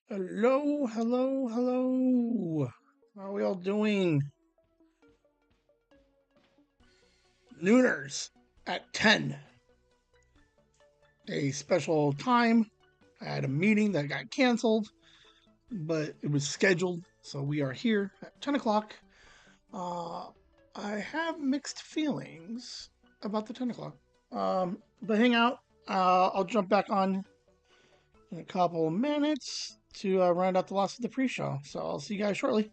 Hello, hello, hello. How are we all doing? Nooners at 10. A special time. I had a meeting that got canceled, but it was scheduled, so we are here at 10 o'clock. Uh, I have mixed feelings about the 10 o'clock. But hang out. I'll jump back on in a couple of minutes to round out the last of the pre show. So I'll see you guys shortly.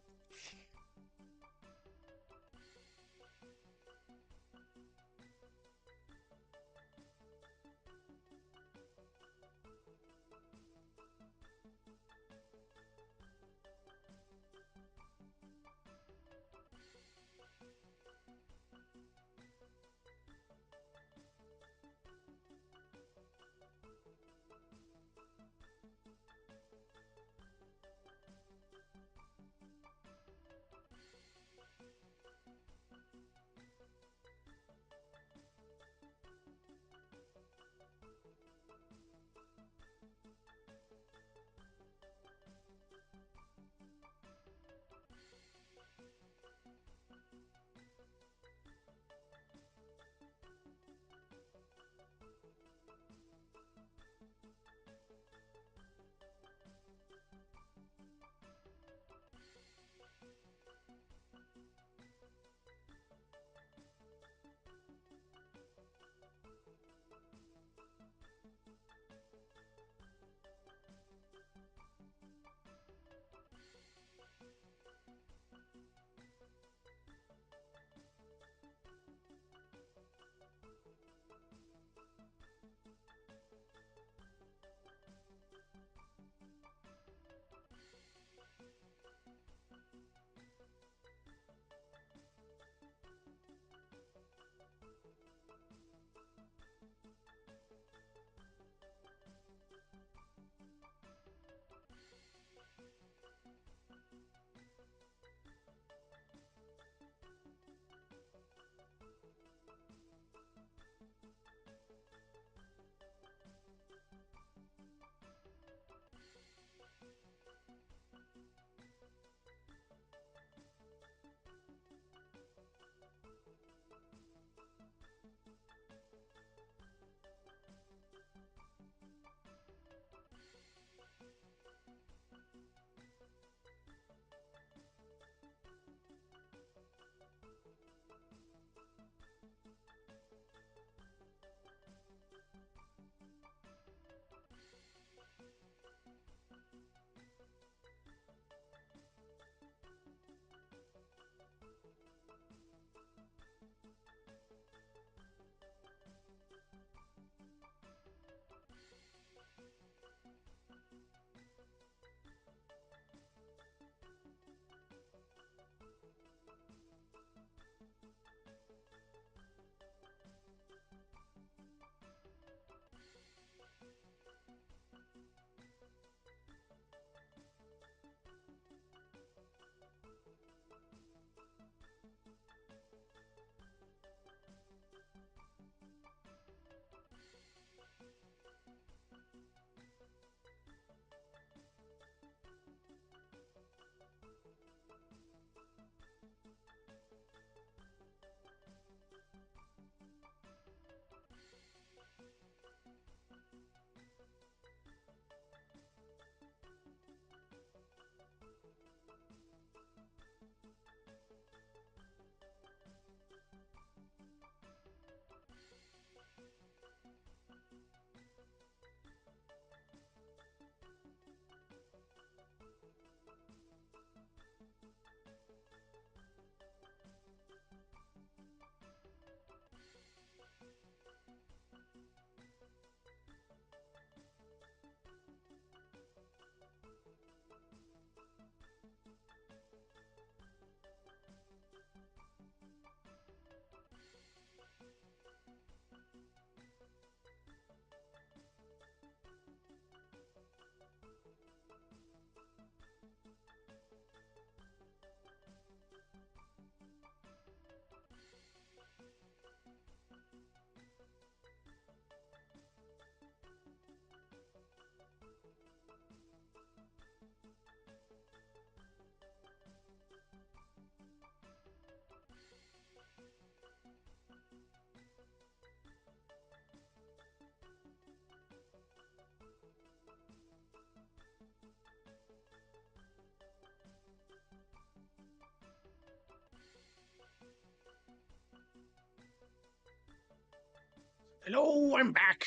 Hello, I'm back.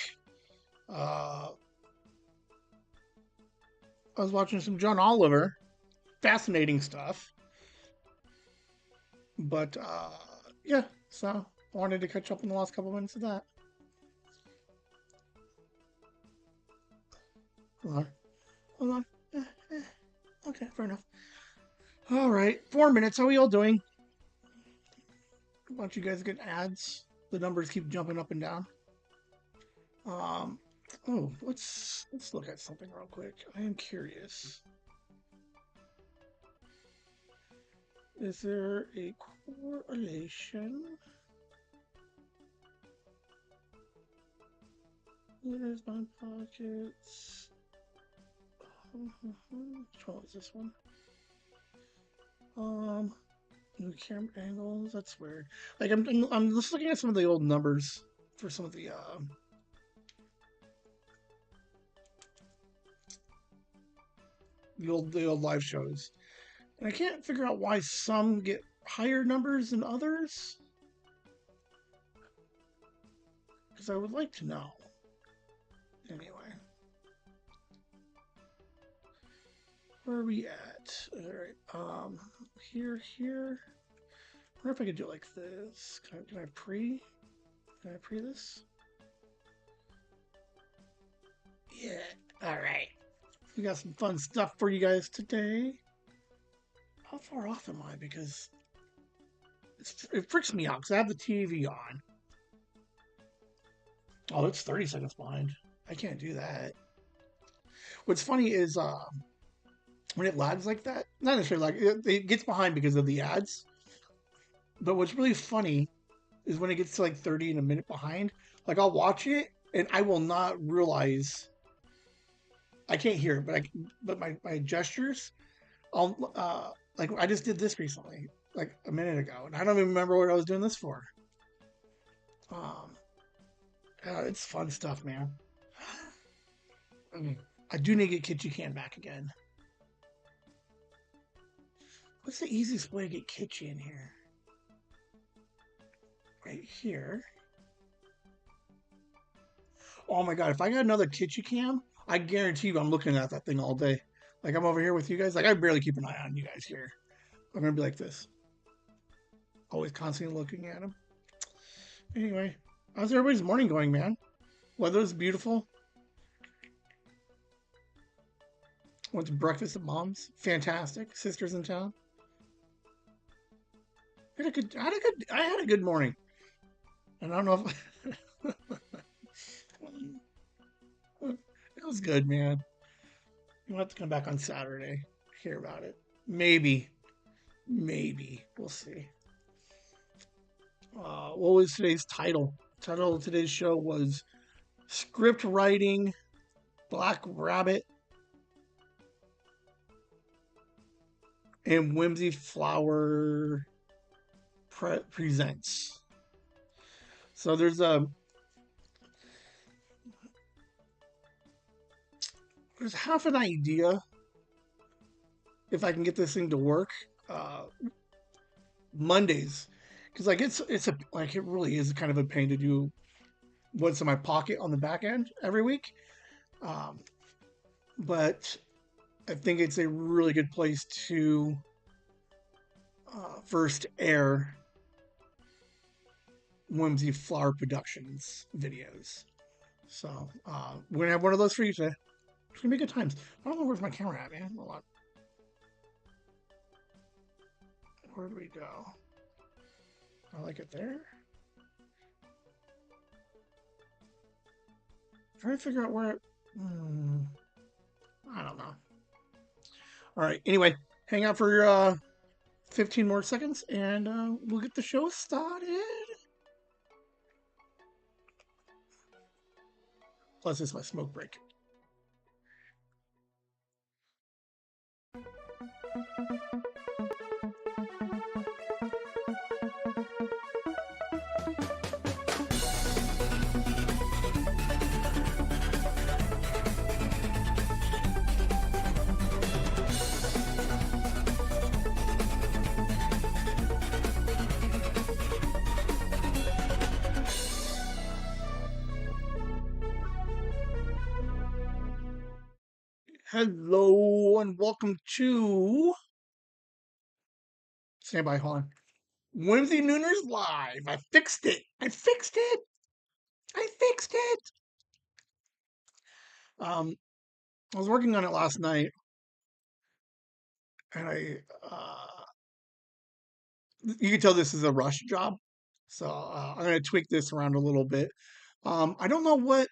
Uh, I was watching some John Oliver. Fascinating stuff. But yeah, so I wanted to catch up in the last couple minutes of that. Hold on. Hold on. Okay, fair enough. All right, 4 minutes. How are we all doing? Why don't you guys get ads? The numbers keep jumping up and down. Um, oh, let's look at something real quick. I am curious. Is there a correlation? There's my pockets. Which one is this one? New camera angles. That's weird. Like I'm just looking at some of the old numbers for some of the old live shows, and I can't figure out why some get higher numbers than others. Because I would like to know. Anyway, where are we at? All right. Here. I wonder if I could do it like this. Can I pre this? Yeah. All right. We got some fun stuff for you guys today. How far off am I? Because it freaks me out because I have the TV on. Oh, it's 30 seconds behind. I can't do that. What's funny is when it lags like that, not necessarily it gets behind because of the ads. But what's really funny is when it gets to like 30 and a minute behind, like I'll watch it and I will not realize I can't hear it, but my gestures, I'll like I just did this recently, like a minute ago, and I don't even remember what I was doing this for. Um, it's fun stuff, man. I do need to get Kitschy Can back again. What's the easiest way to get Kitschy in here? Right here. Oh my god, if I got another Kitschy Cam, I guarantee you I'm looking at that thing all day. Like I'm over here with you guys. Like I barely keep an eye on you guys here. I'm gonna be like this. Always constantly looking at them. Anyway, how's everybody's morning going, man? Weather's beautiful. Went to breakfast at mom's. Fantastic. Sisters in town. I had a good morning. And I don't know if it was good, man. You'll have to come back on Saturday, hear about it. Maybe. We'll see. What was today's title? Title of today's show was Script Writing, Black Rabbit, and Whimsy Flower presents. So there's half an idea if I can get this thing to work. Mondays, because like it really is kind of a pain to do what's in my pocket on the back end every week. But I think it's a really good place to first air Whimsy Flower Productions videos. So we're gonna have one of those for you today. It's gonna be good times. I don't know where's my camera at, man. Hold on. Where do we go? I like it there. Trying to figure out where. I don't know. All right. Anyway, hang out for 15 more seconds, and we'll get the show started. Plus, it's my smoke break. Hello and welcome to stand by, hold on. Whimsy Nooners Live. I fixed it. I fixed it. I fixed it. Um, I was working on it last night, and you can tell this is a rush job, so I'm gonna tweak this around a little bit. I don't know what.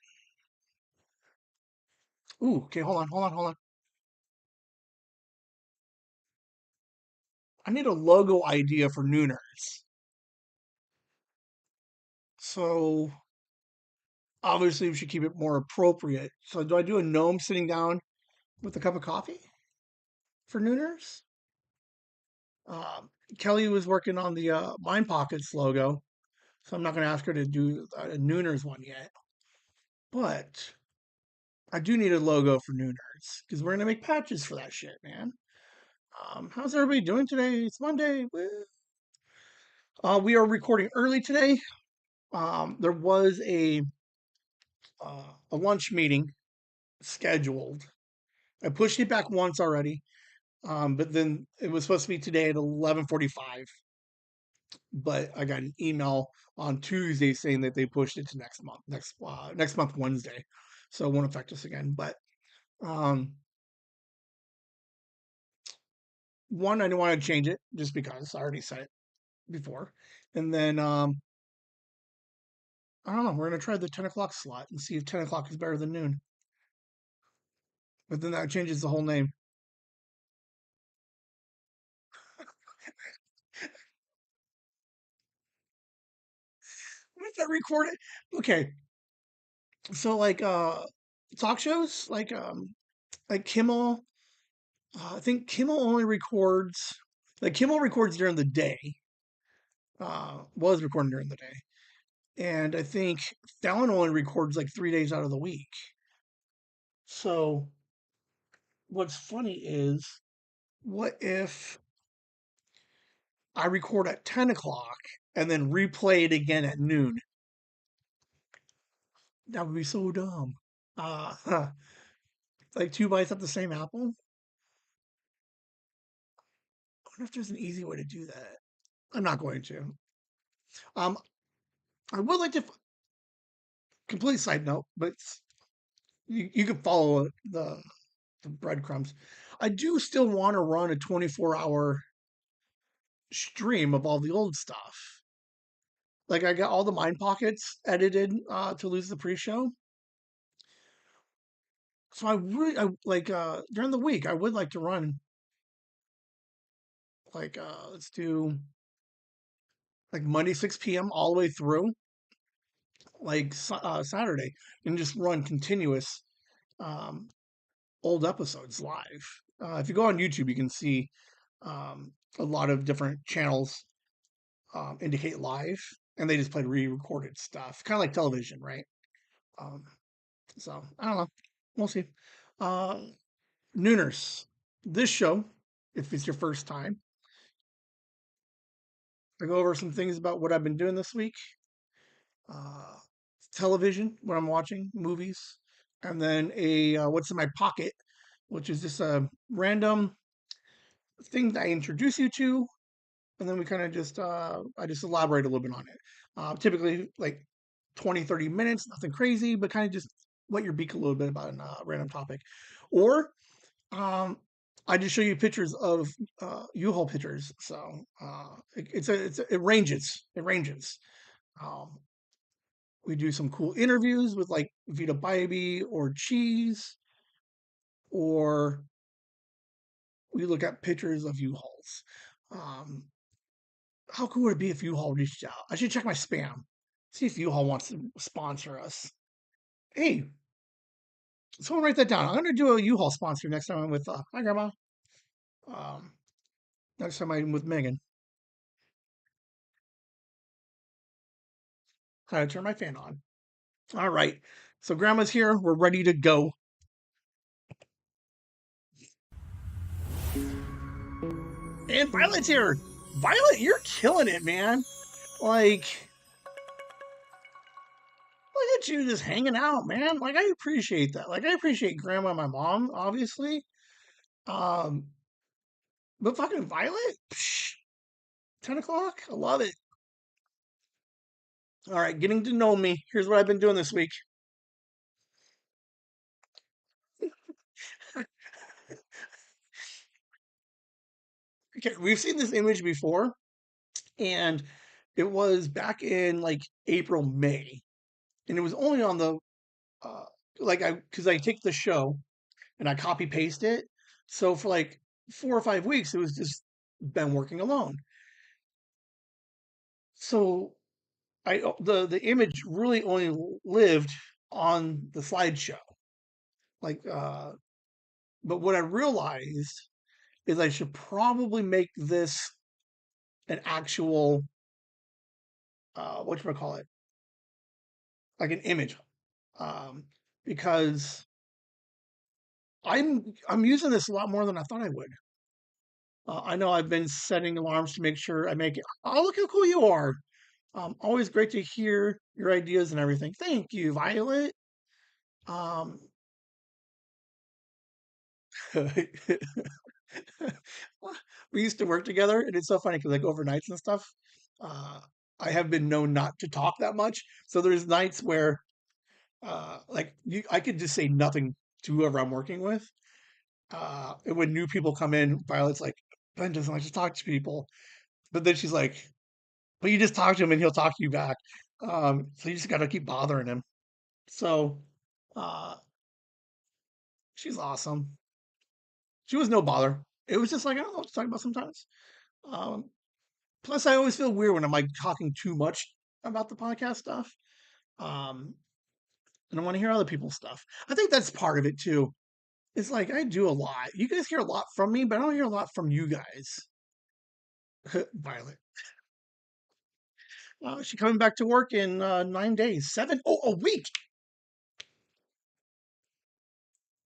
Ooh, okay, hold on. I need a logo idea for Nooners. So obviously we should keep it more appropriate. So do I do a gnome sitting down with a cup of coffee for Nooners? Um, Kelly was working on the Mind Pockets logo, so I'm not going to ask her to do a Nooners one yet. But I do need a logo for Nooners because we're going to make patches for that shit, man. How's everybody doing today? It's Monday. Woo. We are recording early today. There was a lunch meeting scheduled. I pushed it back once already, but then it was supposed to be today at 11:45. But I got an email on Tuesday saying that they pushed it to next month Wednesday, so it won't affect us again. But um, one, I didn't want to change it just because I already said it before, and then I don't know. We're gonna try the 10 o'clock slot and see if 10 o'clock is better than noon. But then that changes the whole name. What's that recorded? Okay, so like talk shows like Kimmel. I think Kimmel only records Kimmel records during the day. Was recording during the day, and I think Fallon only records like 3 days out of the week. So what's funny is, what if I record at 10 o'clock and then replay it again at noon? That would be so dumb. Like two bites at the same apple. I wonder if there's an easy way to do that. I'm not going to. Um, I would like to. Complete side note, but you can follow the breadcrumbs. I do still want to run a 24-hour stream of all the old stuff. Like I got all the Mind Pockets edited to lose the pre-show. So I like during the week I would like to run let's do like Monday 6 p.m. all the way through Saturday, and just run continuous um, old episodes live. If you go on YouTube, you can see a lot of different channels indicate live, and they just play re-recorded stuff, kind of like television, right? Um, so I don't know. We'll see. Uh, Nooners, this show, if it's your first time, I go over some things about what I've been doing this week, uh, television, what I'm watching, movies, and then a what's in my pocket, which is just a random thing that I introduce you to, and then we kind of just I just elaborate a little bit on it. Typically like 20-30 minutes, nothing crazy, but kind of just wet your beak a little bit about a random topic. Or um, I just show you pictures of U-Haul pictures. So it ranges. It ranges. Um, we do some cool interviews with like Vita Bybee or Cheese, or we look at pictures of U-Hauls. Um, how cool would it be if U-Haul reached out? I should check my spam, see if U-Haul wants to sponsor us. Hey, someone write that down. I'm gonna do a U-Haul sponsor next time I'm with hi grandma. Um, next time I'm with Megan. Gotta turn my fan on. All right. So grandma's here. We're ready to go. And Violet's here. Violet, you're killing it, man. Like Look at you just hanging out, man. Like I appreciate that. Like I appreciate grandma and my mom, obviously. Um, but fucking Violet, psh, 10 o'clock. I love it. All right, getting to know me. Here's what I've been doing this week. Okay, we've seen this image before, and it was back in like April, May, and it was only on the uh, like I because I take the show and I copy paste it. So for like 4 or 5 weeks, it was just been working alone. So the image really only lived on the slideshow. Like, but what I realized is I should probably make this an actual what you call it, like an image, um, because I'm using this a lot more than I thought I would. I know I've been setting alarms to make sure I make it. Oh, look how cool you are! Always great to hear your ideas and everything. Thank you, Violet. Um, we used to work together, and it's so funny because like overnights and stuff, uh, I have been known not to talk that much. So there's nights where I could just say nothing to whoever I'm working with. And when new people come in, Violet's like, Ben doesn't like to talk to people, but then she's like, but you just talk to him and he'll talk to you back. So you just got to keep bothering him. So uh, she's awesome. She was no bother. It was just like I don't know what to talk about sometimes. Um, Plus, I always feel weird when I'm like talking too much about the podcast stuff. Um, and I want to hear other people's stuff. I think that's part of it too. It's like I do a lot. You guys hear a lot from me, but I don't hear a lot from you guys. Violet. She coming back to work in 9 days, seven, oh, a week.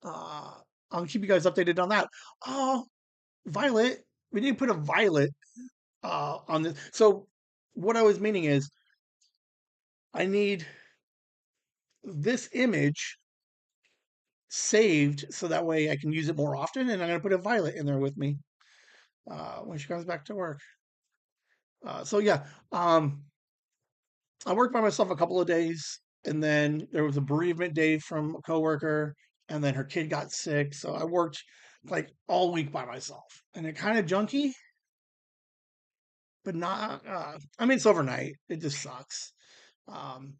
Uh, I'll keep you guys updated on that. Oh, Violet, we need to put a Violet on this. So, what I was meaning is, I need this image saved so that way I can use it more often. And I'm going to put a Violet in there with me when she comes back to work. So, yeah, I worked by myself a couple of days, and then there was a bereavement day from a coworker, and then her kid got sick. So I worked like all week by myself, and it kind of junky, but not. I mean, it's overnight. It just sucks um,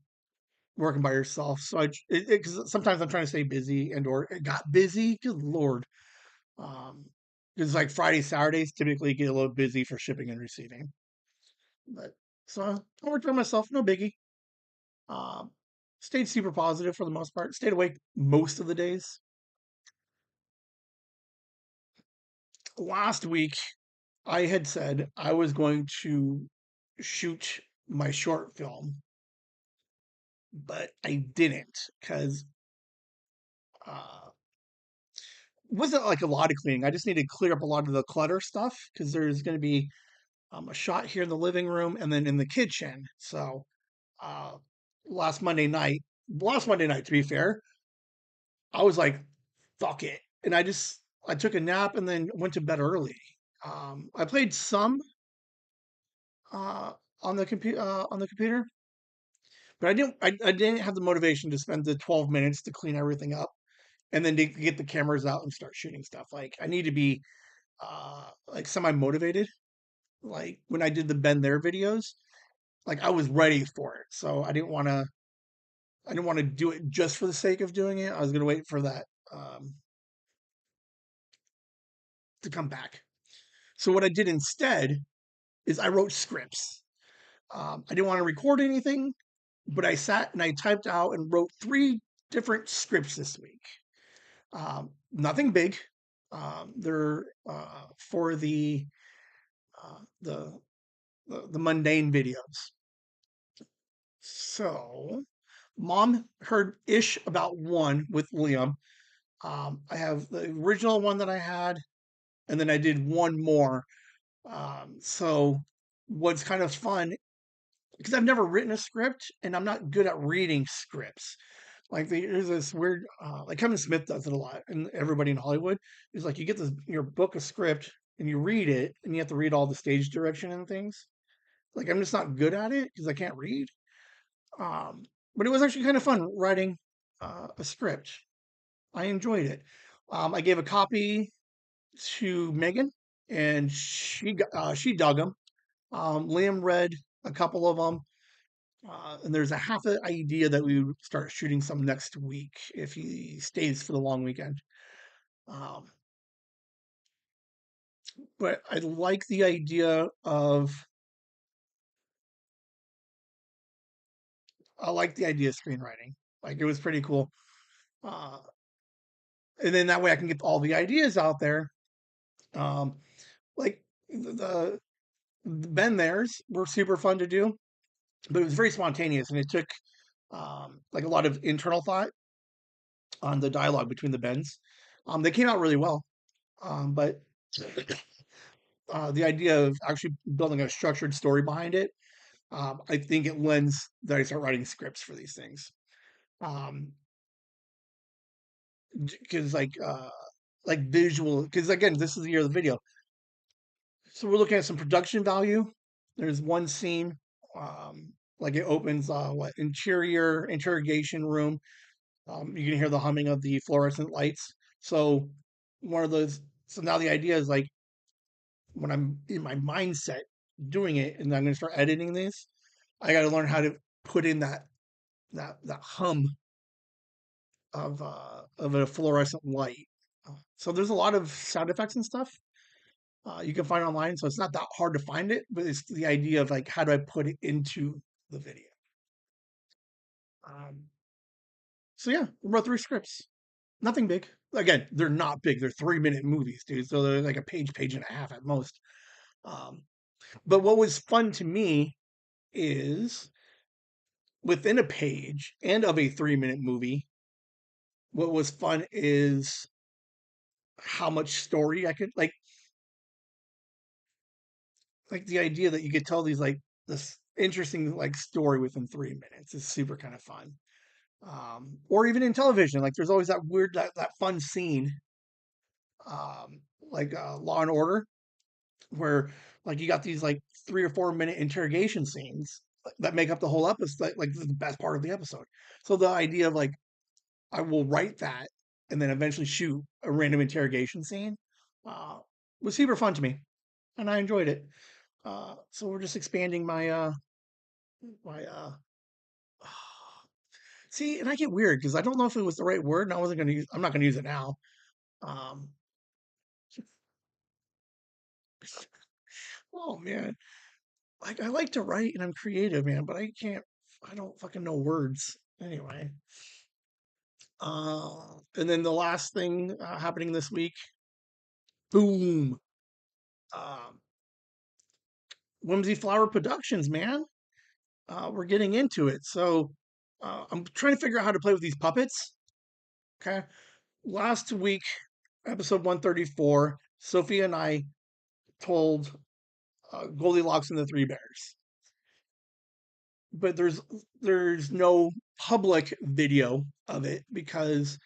working by yourself. So because sometimes I'm trying to stay busy, and or it got busy. Good lord, because like Friday, Saturdays typically get a little busy for shipping and receiving. But so I worked by myself, no biggie. Um, Stayed super positive for the most part. Stayed awake most of the days. Last week, I had said I was going to shoot my short film, but I didn't because uh, it wasn't like a lot of cleaning. I just need to clear up a lot of the clutter stuff because there's going to be a shot here in the living room and then in the kitchen. So uh, last Monday night, last Monday night, to be fair, I was like, fuck it. And I took a nap and then went to bed early. I played some uh, on the computer, but I didn't have the motivation to spend the 12 minutes to clean everything up and then to get the cameras out and start shooting stuff. Like I need to be like semi motivated. Like when I did the Ben There videos, like I was ready for it. So I didn't want to do it just for the sake of doing it. I was gonna wait for that to come back. So what I did instead is I wrote scripts. I didn't want to record anything, but I sat and I typed out and wrote three different scripts this week. Nothing big. They're for uh, the, the mundane videos. So, mom heard ish about one with Liam. I have the original one that I had, and then I did one more. So, what's kind of fun because I've never written a script and I'm not good at reading scripts. Like there's this weird, like Kevin Smith does it a lot, and everybody in Hollywood is like, you get this your book a script and you read it, and you have to read all the stage direction and things. Like I'm just not good at it because I can't read. Um, but it was actually kind of fun writing a script. I enjoyed it. I gave a copy to Megan, and she dug them. Liam read a couple of them. And there's a half an idea that we would start shooting some next week if he stays for the long weekend. Um, but I like the idea of of screenwriting. Like it was pretty cool. Uh, and then that way I can get all the ideas out there. Um, like the Ben theirs were super fun to do, but it was very spontaneous and it took like a lot of internal thought on the dialogue between the Bens. They came out really well, but the idea of actually building a structured story behind it, I think it lends that I start writing scripts for these things. Um, because like visual, because again, this is the year of the video, so we're looking at some production value. There's one scene, like it opens what interior interrogation room. You can hear the humming of the fluorescent lights. So one of those. So now the idea is like when I'm in my mindset doing it, and I'm going to start editing this, I got to learn how to put in that hum of a fluorescent light. So there's a lot of sound effects and stuff you can find online. So it's not that hard to find it, but it's the idea of like how do I put it into the video. Um, so yeah, we wrote 3 scripts. Nothing big. Again, they're not big. They're 3-minute movies, dude. So they're like a page and a half at most. Um, but what was fun to me is within a page and of a 3-minute movie, what was fun is how much story I could like the idea that you could tell these like this interesting like story within 3 minutes is super kind of fun. Or even in television, like there's always that weird that fun scene, like Law and Order, where like you got these like 3 or 4 minute interrogation scenes that make up the whole episode, like the best part of the episode. So the idea of like I will write that and then eventually shoot a random interrogation scene uh, was super fun to me, and I enjoyed it. So we're just expanding my. See, and I get weird because I don't know if it was the right word, and I wasn't going to use. I'm not going to use it now. Um, oh man, like I like to write and I'm creative, man, but I can't. I don't fucking know words anyway. And then the last thing happening this week, boom, um, Whimsy Flower Productions, man. We're getting into it. So I'm trying to figure out how to play with these puppets. Okay. Last week, episode 134, Sophie and I told Goldilocks and the Three Bears, but there's no public video of it because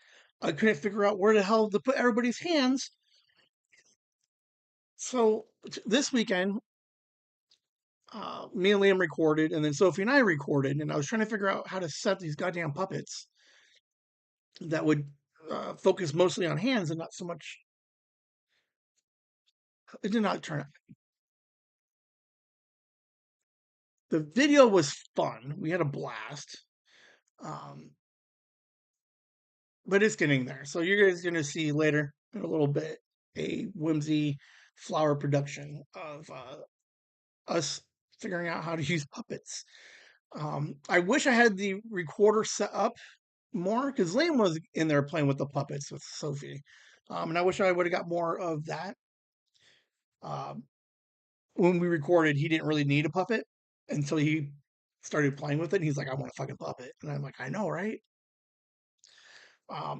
I couldn't figure out where the hell to put everybody's hands. So this weekend, me and Liam recorded, and then Sophie and I recorded, and I was trying to figure out how to set these goddamn puppets that would focus mostly on hands and not so much. It did not turn out. The video was fun. We had a blast, um, but it's getting there. So you're guys going to see later in a little bit a Whimsy flower production of us figuring out how to use puppets. I wish I had the recorder set up more because Liam was in there playing with the puppets with Sophie. And I wish I would have got more of that. Um, when we recorded, he didn't really need a puppet until he started playing with it. And he's like, I want a fucking puppet. And I'm like, I know, right?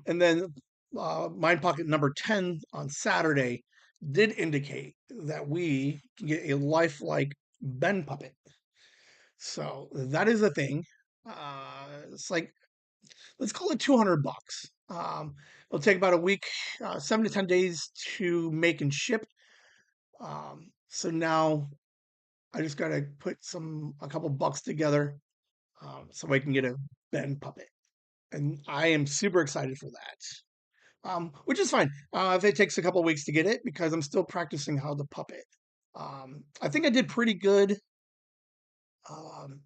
And then Mind Pocket number 10 on Saturday did indicate that we can get a lifelike Ben puppet. So that is a thing. It's like, let's call it $200. It'll take about a week, 7 to 10 days to make and ship. So now I just gotta put a couple bucks together, so I can get a Ben puppet, and I am super excited for that. Which is fine if it takes a couple weeks to get it because I'm still practicing how to puppet. I think I did pretty good. Um,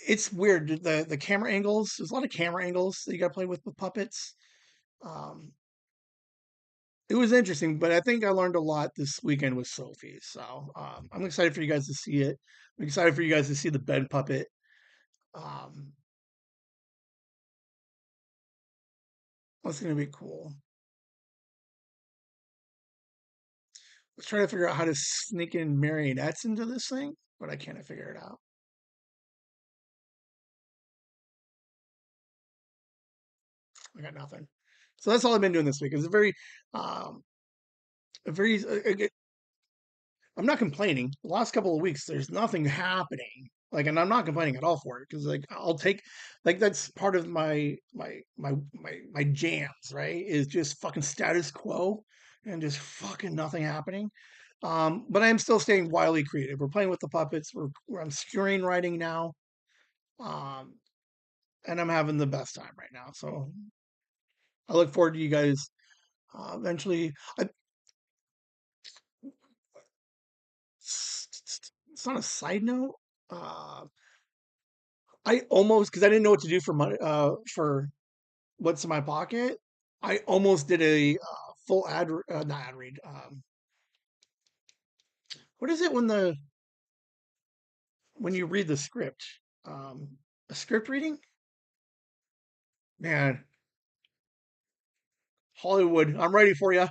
it's weird the camera angles. There's a lot of camera angles that you got to play with puppets. Um, it was interesting, but I think I learned a lot this weekend with Sophie. So I'm excited for you guys to see it. I'm excited for you guys to see the Ben puppet. Um, that's gonna be cool. Let's try to figure out how to sneak in marionettes into this thing, but I can't figure it out. I got nothing. So that's all I've been doing this week. It's um, a very. I'm not complaining. The last couple of weeks, there's nothing happening. Like, and I'm not complaining at all for it because, like, I'll take, like, that's part of my jams, right? Is just fucking status quo and just fucking nothing happening. But I am still staying wildly creative. We're playing with the puppets. I'm screenwriting now, um, and I'm having the best time right now. So I look forward to you guys eventually. It's on a side note. Uh, I almost because I didn't know what to do for money for what's in my pocket. I almost did a full not ad read. What is it when you read the script? A script reading? Man, Hollywood, I'm ready for you.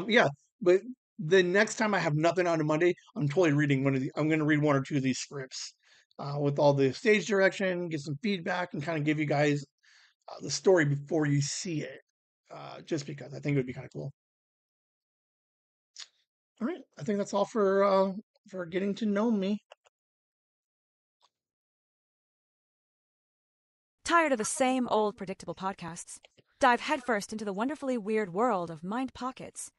Yeah, but the next time I have nothing on a Monday, I'm totally reading one of the. I'm going to read one or two of these scripts with all the stage direction, get some feedback, and kind of give you guys the story before you see it. Just because I think it would be kind of cool. All right, I think that's all for getting to know me. Tired of the same old predictable podcasts? Dive headfirst into the wonderfully weird world of Mind Pockets.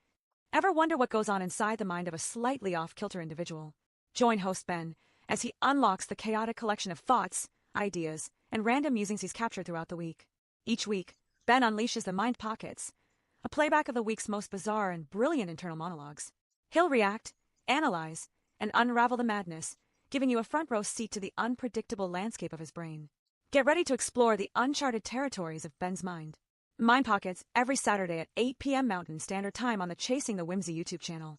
Ever wonder what goes on inside the mind of a slightly off-kilter individual? Join host Ben as he unlocks the chaotic collection of thoughts, ideas, and random musings he's captured throughout the week. Each week, Ben unleashes the Mind Pockets, a playback of the week's most bizarre and brilliant internal monologues. He'll react, analyze, and unravel the madness, giving you a front row seat to the unpredictable landscape of his brain. Get ready to explore the uncharted territories of Ben's mind. Mind Pockets every Saturday at 8 p.m. Mountain Standard Time on the Chasing the Whimsy YouTube channel.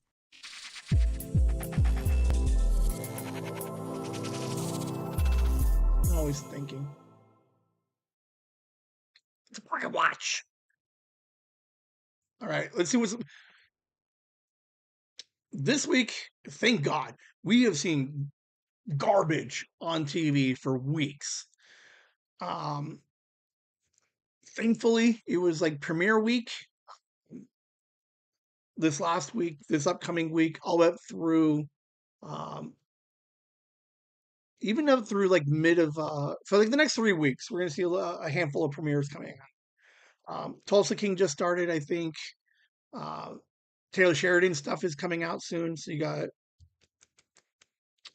I'm always thinking. It's a pocket watch. All right, let's see what's this week. Thank God we have seen garbage on TV for weeks. Um, Thankfully, it was like premiere week this last week, this upcoming week, all up through um, even up through like mid of for like the next 3 weeks, we're gonna see a handful of premieres coming out. Tulsa King just started, I think. Uh, Taylor Sheridan stuff is coming out soon, so you got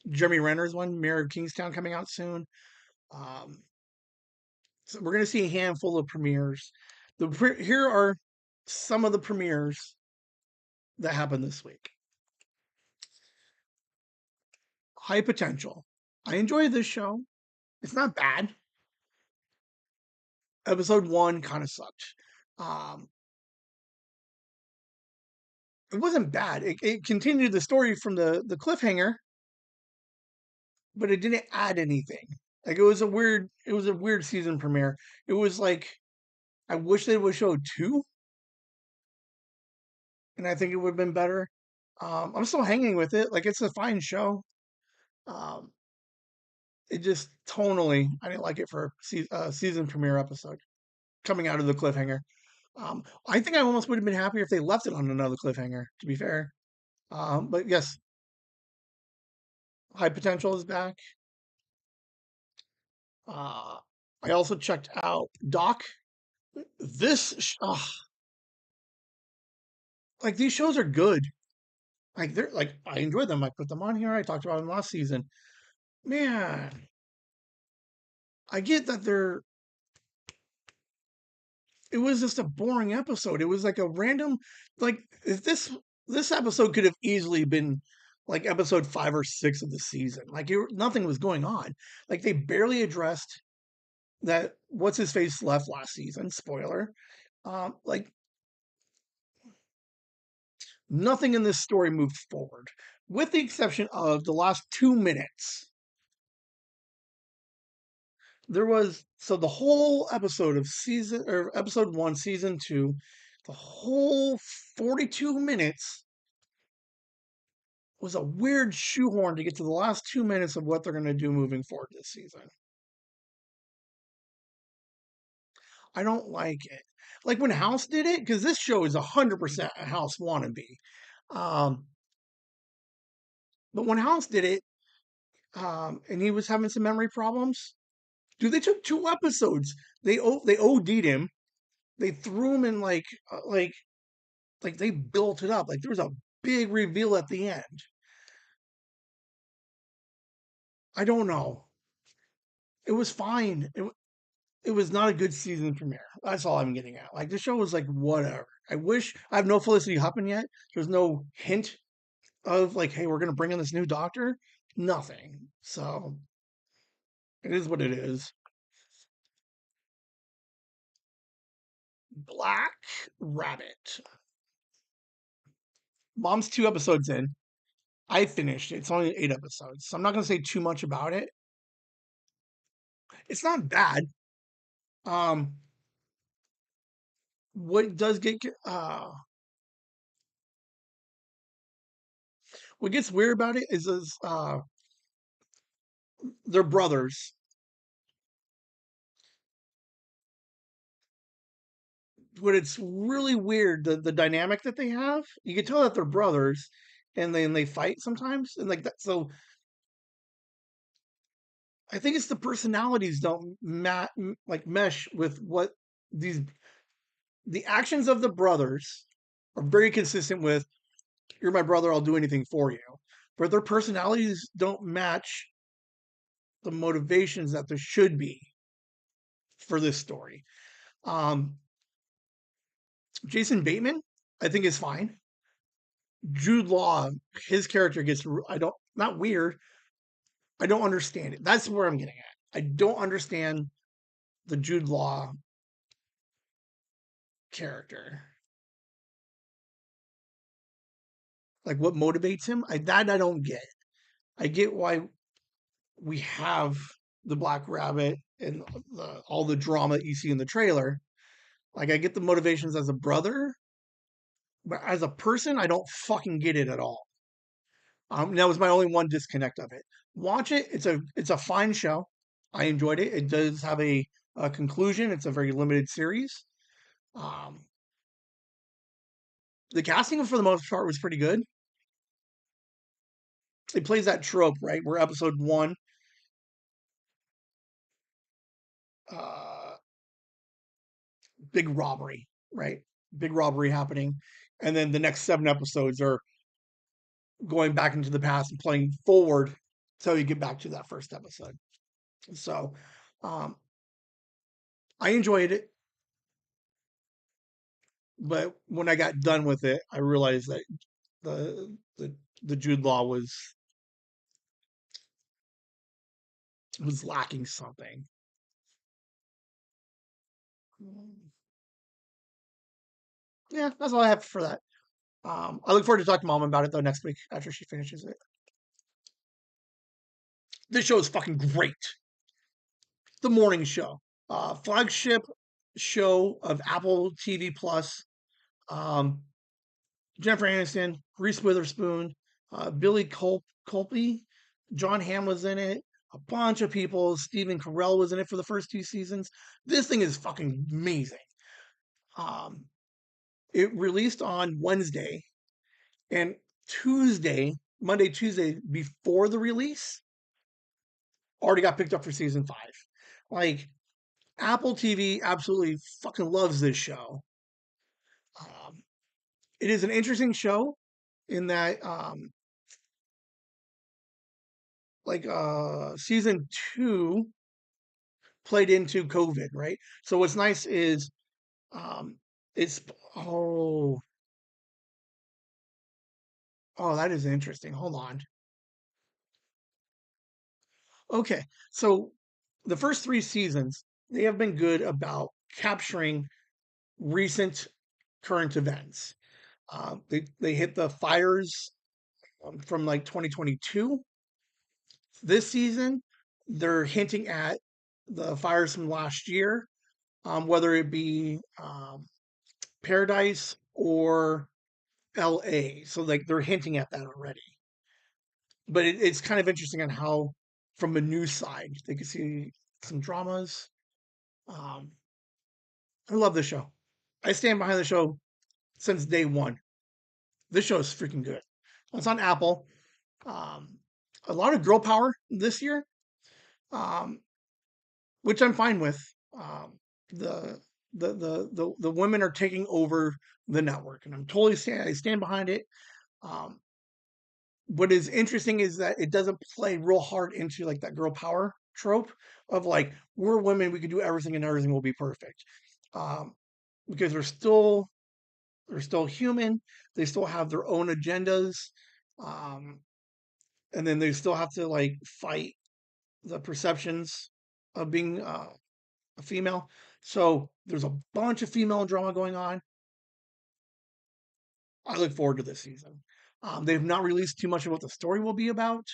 Jeremy Renner's one, Mayor of Kingstown, coming out soon. Um, so we're gonna see a handful of premieres. Here are some of the premieres that happened this week. High Potential. I enjoy this show. It's not bad. Episode one kind of sucked. Um, it wasn't bad. It continued the story from the cliffhanger, but it didn't add anything. Like it was a weird season premiere. It was like I wish they would show two, and I think it would have been better. I'm still hanging with it. Like it's a fine show. Um, it just tonally, I didn't like it for a season premiere episode coming out of the cliffhanger. I think I almost would have been happier if they left it on another cliffhanger. To be fair, but yes, High Potential is back. I also checked out Doc. Like these shows are good. Like they're like I enjoy them. I put them on here. I talked about them last season. Man, I get that they're. It was just a boring episode. It was like a random, like if this episode could have easily been like episode 5 or 6 of the season. Like nothing was going on. Like they barely addressed that what's his face left last season. Spoiler. Like nothing in this story moved forward, with the exception of the last 2 minutes. There was so the whole episode of season or episode 1, season 2, the whole 42 minutes was a weird shoehorn to get to the last 2 minutes of what they're going to do moving forward this season. I don't like it. Like when House did it, because this show is 100% a House wannabe. Um, but when House did it, and he was having some memory problems, dude, they took 2 episodes. They OD'd him. They threw him in like they built it up. Like there was a big reveal at the end. I don't know. It was fine. It was not a good season premiere. That's all I'm getting at. Like the show was like whatever. I wish I have no Felicity Huffman yet. There's no hint of like, hey, we're gonna bring in this new doctor. Nothing. So it is what it is. Black Rabbit. Mom's 2 episodes in. I finished it. It's only 8 episodes, so I'm not gonna say too much about it. It's not bad. Um, what does get what gets weird about it is they're brothers. But it's really weird the dynamic that they have. You can tell that they're brothers, and then they fight sometimes, and like that. So I think it's the personalities don't like mesh with what these the actions of the brothers are very consistent with. You're my brother. I'll do anything for you. But their personalities don't match the motivations that there should be for this story. Um, Jason Bateman, I think is fine. Jude Law, his character gets I don't not weird. I don't understand it. That's where I'm getting at. I don't understand the Jude Law character. Like what motivates him? I don't get. I get why we have the Black Rabbit and all the drama that you see in the trailer. Like I get the motivations as a brother, but as a person, I don't fucking get it at all. That was my only one disconnect of it. Watch it. It's a fine show. I enjoyed it. It does have a conclusion. It's a very limited series. Um, the casting for the most part was pretty good. It plays that trope, right? Where episode 1, uh, big robbery, right? Big robbery happening, and then the next 7 episodes are going back into the past and playing forward until you get back to that first episode. So, um, I enjoyed it. But when I got done with it, I realized that the Jude Law was lacking something. Yeah, that's all I have for that. I look forward to talking to Mom about it though next week after she finishes it. This show is fucking great. The morning show, flagship show of Apple TV Plus. Um, Jennifer Aniston, Reese Witherspoon, Billy Colby, John Hamm was in it. A bunch of people. Stephen Carell was in it for the first 2 seasons. This thing is fucking amazing. It released on Wednesday, and Tuesday Monday, Tuesday before the release, already got picked up for season 5. Like, Apple TV absolutely fucking loves this show. Um, it is an interesting show in that, season 2 played into COVID, right? So what's nice is, um, it's oh that is interesting. Hold on. Okay, so the first 3 seasons they have been good about capturing recent current events. They hit the fires from like 2022. This season, they're hinting at the fires from last year, whether it be Paradise or LA. So like they're hinting at that already. But it's kind of interesting on how, from a news side, they can see some dramas. Um, I love this show. I stand behind the show since day one. This show is freaking good. It's on Apple. Um, a lot of girl power this year, um, which I'm fine with. Um, the, the women are taking over the network, and I stand behind it. Um, what is interesting is that it doesn't play real hard into like that girl power trope of like we're women, we can do everything and everything will be perfect. Um, because they're still human, they still have their own agendas, um, and then they still have to like fight the perceptions of being a female. So there's a bunch of female drama going on. I look forward to this season. They've not released too much of what the story will be about.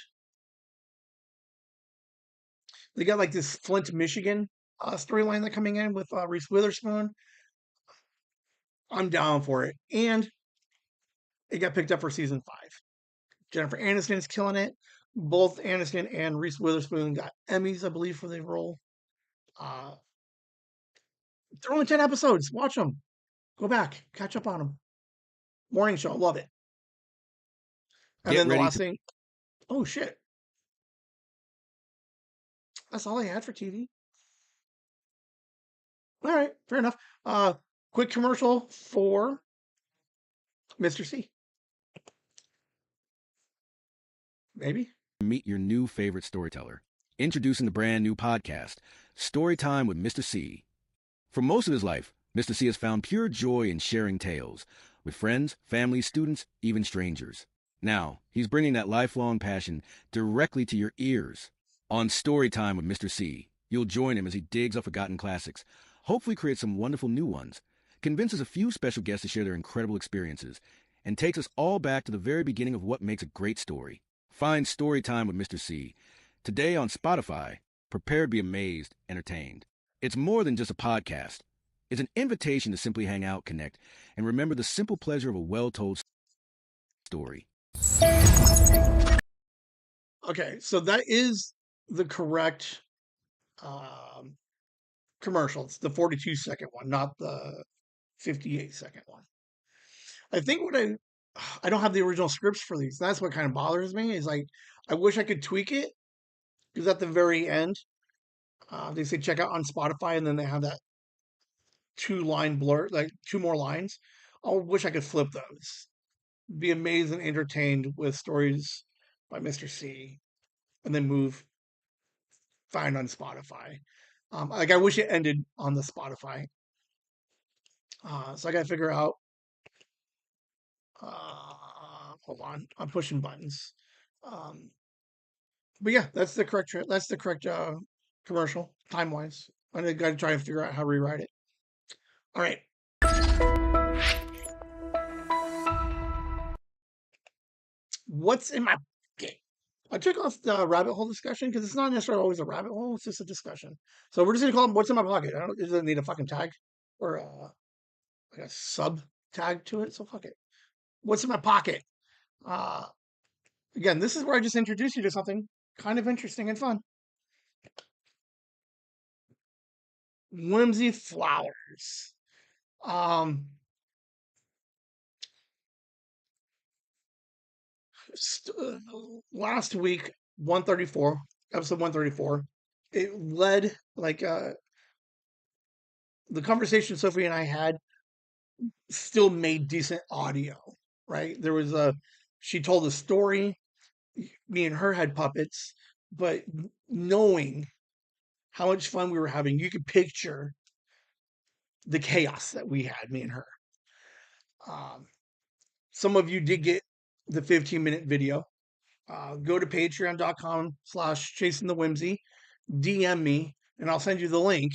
They got like this Flint, Michigan storyline that coming in with Reese Witherspoon. I'm down for it, and it got picked up for season 5. Jennifer Aniston is killing it. Both Aniston and Reese Witherspoon got Emmys, I believe, for their role. Uh, they're only 10 episodes. Watch them. Go back, catch up on them. Morning show, love it. And Get then the ready last to thing, oh shit, that's all I had for TV. All right, fair enough. Quick commercial for Mr. C. Maybe. meet your new favorite storyteller. Introducing the brand new podcast, Storytime with Mr. C. For most of his life, Mr. C has found pure joy in sharing tales with friends, family, students, even strangers. Now, he's bringing that lifelong passion directly to your ears. On Storytime with Mr. C, you'll join him as he digs up forgotten classics, hopefully creates some wonderful new ones, convinces a few special guests to share their incredible experiences, and takes us all back to the very beginning of what makes a great story. Find Storytime with Mr. C today on Spotify. Prepare to be amazed, entertained. It's more than just a podcast. It's an invitation to simply hang out, connect, and remember the simple pleasure of a well-told story. Okay, so that is the correct um, commercial. It's the 42-second one, not the 58-second one. I think I don't have the original scripts for these. That's what kind of bothers me. Is like I wish I could tweak it because at the very end, they say check out on Spotify, and then they have that 2-line blur, like 2 more lines. I wish I could flip those. Be amazed and entertained with stories by Mr. C, and then move find on Spotify. Like I wish it ended on the Spotify. So I got to figure out. Hold on, I'm pushing buttons. Um, but yeah, that's the correct commercial time wise. I got to try and figure out how to rewrite it. All right. What's in my pocket? I took off the rabbit hole discussion because it's not necessarily always a rabbit hole. It's just a discussion. So we're just gonna call them "What's in my pocket." I don't. It doesn't need a fucking tag or like a sub tag to it. So fuck it. What's in my pocket? Uh, Again, this is where I just introduce you to something kind of interesting and fun. Whimsy flowers. Um, last week, 134, episode 134, it led like the conversation Sophie and I had still made decent audio, right? There was a, she told a story, me and her had puppets, but knowing how much fun we were having, you could picture the chaos that we had, me and her. Um, some of you did get the 15-minute video. Go to patreon.com/chasing the whimsy, DM me, and I'll send you the link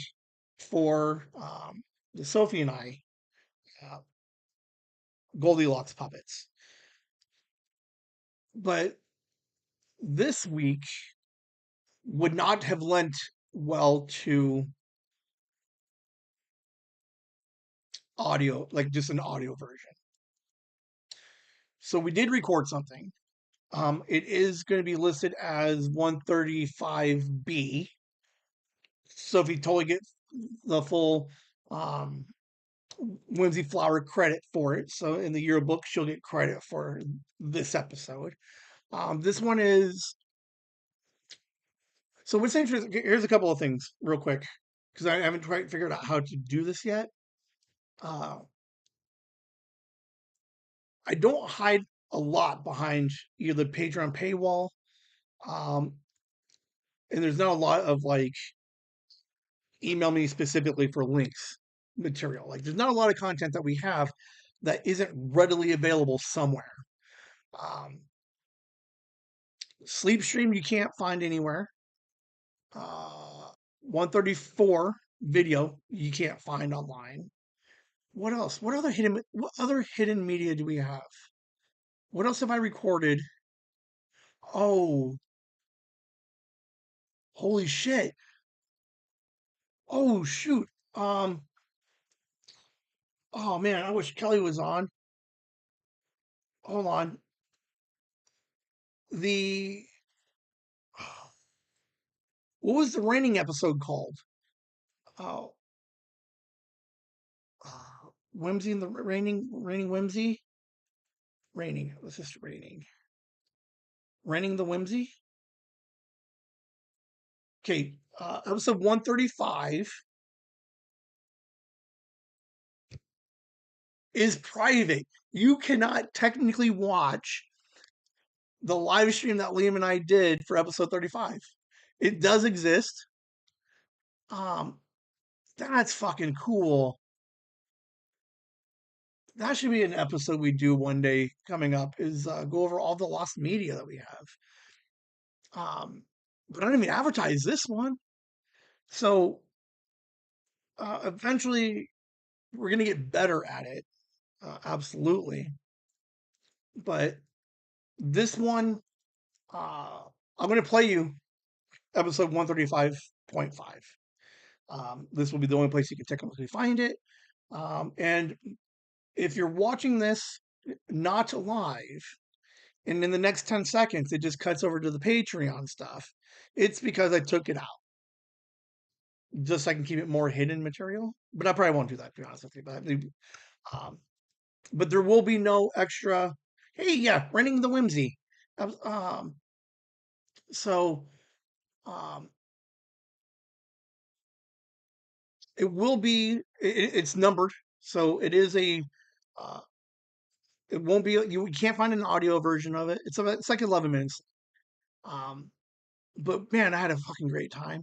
for the Sophie and I uh, Goldilocks puppets. But this week would not have lent well to audio, like just an audio version. So we did record something. It is going to be listed as 135B. So if you totally get the full um, Whimsy Flower credit for it. So in the yearbook, she'll get credit for this episode. This one is, so what's interesting, here's a couple of things real quick, because I haven't quite figured out how to do this yet. Uh, I don't hide a lot behind either the Patreon paywall, um, and there's not a lot of like email me specifically for links material. Like there's not a lot of content that we have that isn't readily available somewhere. Um, Sleep stream you can't find anywhere. 134 video you can't find online. What else? What other hidden media do we have? What else have I recorded? Oh, holy shit. Oh shoot. Um oh man, I wish Kelly was on. Hold on. The what was the raining episode called? Oh, Whimsy and the raining Whimsy? Raining. What's this raining? Raining the Whimsy? Okay, episode 135 is private. You cannot technically watch the live stream that Liam and I did for episode 35. It does exist. Um, that's fucking cool. That should be an episode we do one day coming up. Is go over all the lost media that we have. But I didn't even advertise this one. So eventually, we're gonna get better at it. Absolutely. But this one, I'm gonna play you episode 135.5. This will be the only place you can technically find it. And if you're watching this not live, and in the next 10 seconds it just cuts over to the Patreon stuff, it's because I took it out. Just so I can keep it more hidden material. But I probably won't do that, to be honest with you. But there will be no extra, hey, yeah, running the whimsy. Um, so um, it will be, it's numbered. So it is a, uh, it won't be, you can't find an audio version of it. It's like 11 minutes. Um, but man, I had a fucking great time.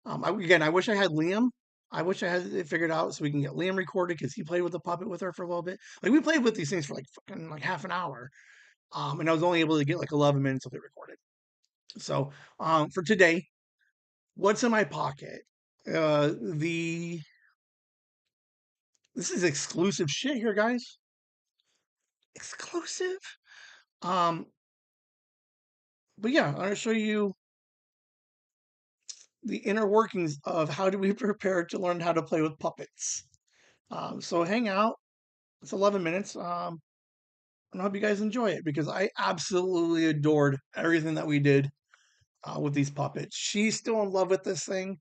Again, I wish I had Liam. I wish I had it figured out so we can get Liam recorded because he played with the puppet with her for a little bit. Like we played with these things for like fucking like half an hour, and I was only able to get like 11 minutes of it recorded. So for today, what's in my pocket? The This is exclusive shit here, guys. Exclusive. Um, but yeah, I'm gonna show you the inner workings of how do we prepare to learn how to play with puppets. So hang out. It's 11 minutes. And I hope you guys enjoy it because I absolutely adored everything that we did with these puppets. She's still in love with this thing,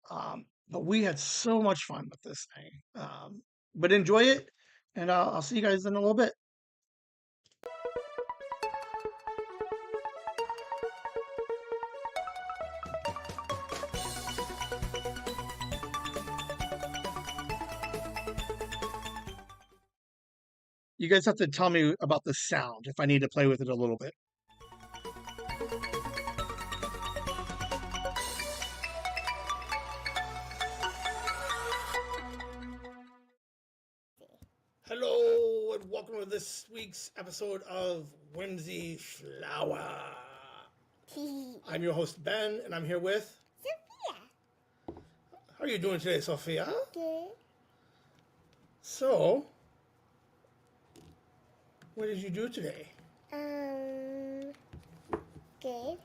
but we had so much fun with this thing. But enjoy it, and I'll see you guys in a little bit. You guys have to tell me about the sound if I need to play with it a little bit. Hello, and welcome to this week's episode of Whimsy Flower. I'm your host, Ben, and I'm here with... Sophia. How are you doing today, Sophia? Good. So, what did you do today? Good.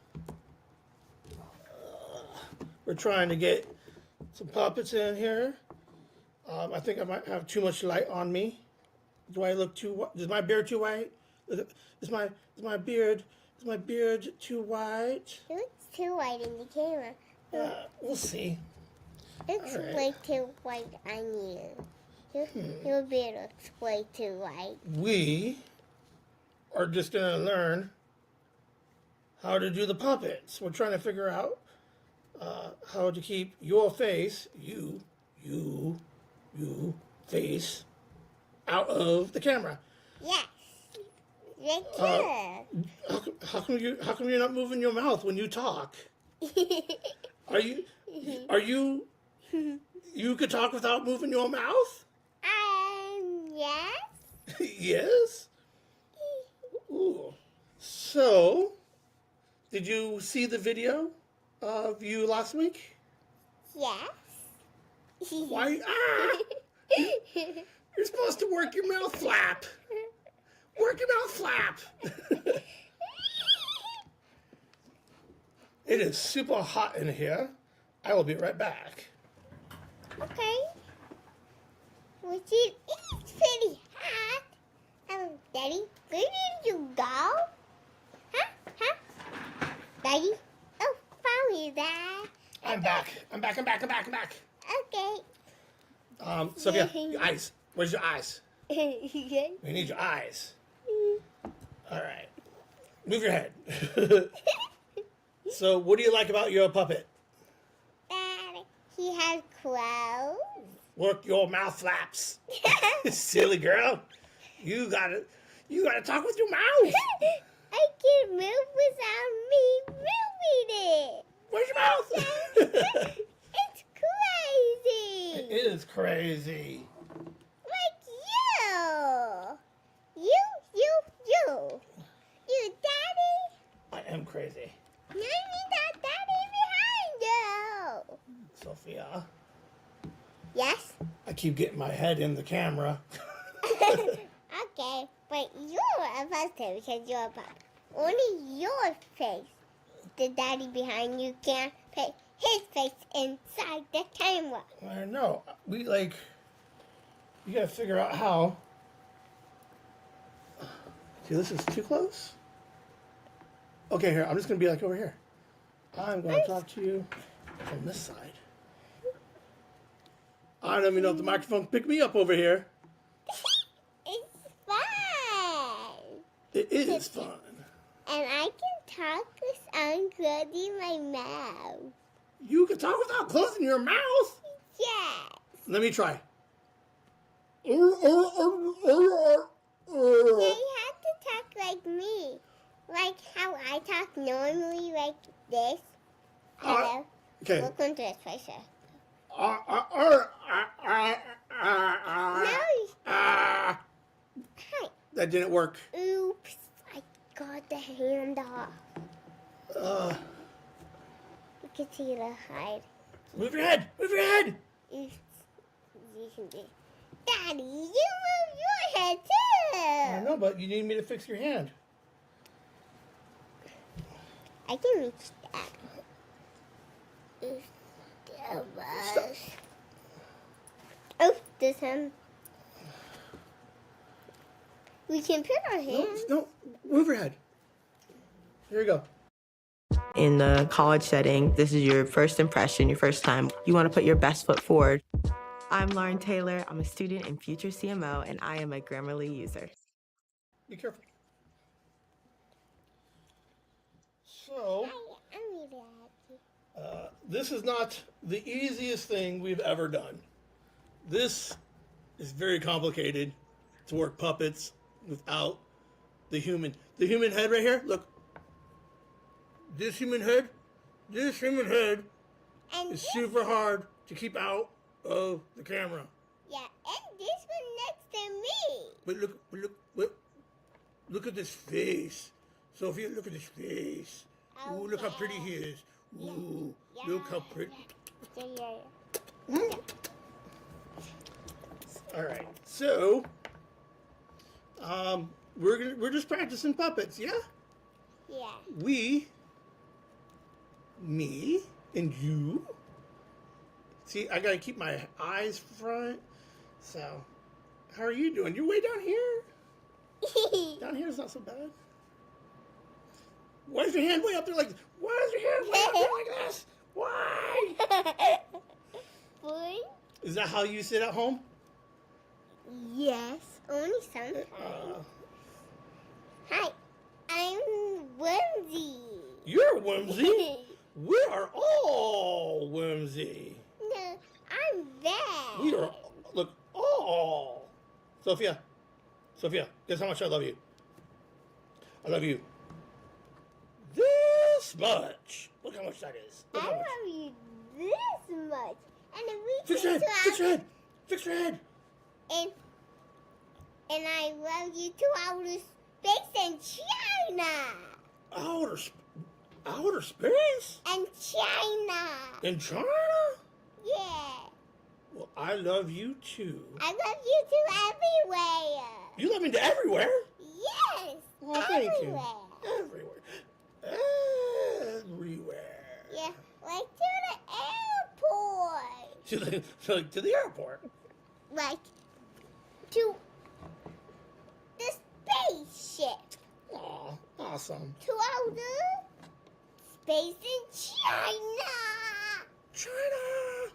We're trying to get some puppets in here. I think I might have too much light on me. Do I look too white? Is my beard too white? Is my beard too white? It looks too white in the camera. We'll see. It looks Alright. way too white on you. Your beard looks way too white. We are just gonna learn how to do the puppets. We're trying to figure out how to keep your face, you face, out of the camera. Yes. Right here. How come you're not moving your mouth when you talk? Are you you could talk without moving your mouth? Yes. Yes. Ooh. So, did you see the video of you last week? Yes. Why? You're supposed to work your mouth flap. Work your mouth flap. It is super hot in here. I will be right back. Okay. Which it's pretty hot. Daddy, where did you go? Huh? Daddy? Oh, found you, Dad. I'm back. Okay. Sophia, your eyes. Where's your eyes? We need your eyes. All right. Move your head. So, what do you like about your puppet? Daddy, he has clothes. Work your mouth flaps. Silly girl. You gotta talk with your mouth. I can move without me moving it. Where's your mouth? It's crazy. It is crazy. Like you. You, Daddy. I am crazy. I mean that Daddy behind you. Sophia, Yes? I keep getting my head in the camera. Okay, but you're supposed to because you're a pup. Only your face. The Daddy behind you can't put his face inside the camera. I know. You gotta figure out how. See, this is too close. Okay, here, I'm just gonna be like over here. I'm gonna talk to you from this side. I don't even know if the microphone picked me up over here. It's fun. It is fun. And I can talk without closing my mouth. You can talk without closing your mouth? Yes. Let me try. You have to talk like me. Like how I talk normally like this. Hello. Okay. Welcome to this place. No. Hi. That didn't work. Oops. I got the hand off. You can see the hide. Move your head. Move your head. You can do. Daddy, you move your head too. I know, but you need me to fix your hand. I can reach that. Stop. Oh, this hand. We can put our hands. No, move your head. Here you go. In the college setting, this is your first impression, your first time. You want to put your best foot forward. I'm Lauren Taylor. I'm a student and future CMO, and I am a Grammarly user. Be careful. So, I'm really happy. this is not the easiest thing we've ever done. This is very complicated to work puppets without the human head right here. Look, this human head And is this, super hard to keep out of the camera. yeah, and this one next to me. But look at this face. Sophia, look at this face. Oh, Ooh, look how pretty yeah. he is. Ooh, Yeah. look how pretty. Yeah. All right, so we're just practicing puppets, yeah? Yeah. Me, and you. See, I gotta keep my eyes front. So, how are you doing? You're way down here. Down here is not so bad. Why is your hand way up there like this? Why is your hand way up there like this? Why? Boy? Is that how you sit at home? Yes, only sometimes. Hi, I'm Whimsy. You're Whimsy. We are all Whimsy. No, I'm bad. We are, look, all. Sophia, guess how much I love you? I love you this much. Look how much that is. Look I how much. love you this much. And if we Fix your head, get fix your head, fix your head. And I love you to outer space and China. Outer space? And China. In China? Yeah. Well, I love you too. I love you to everywhere. You love me to everywhere? Yes. Well, thank everywhere. you. Everywhere. Yeah, like to the airport. To the airport. Like to the spaceship. Aw, awesome. To outer space in China. China.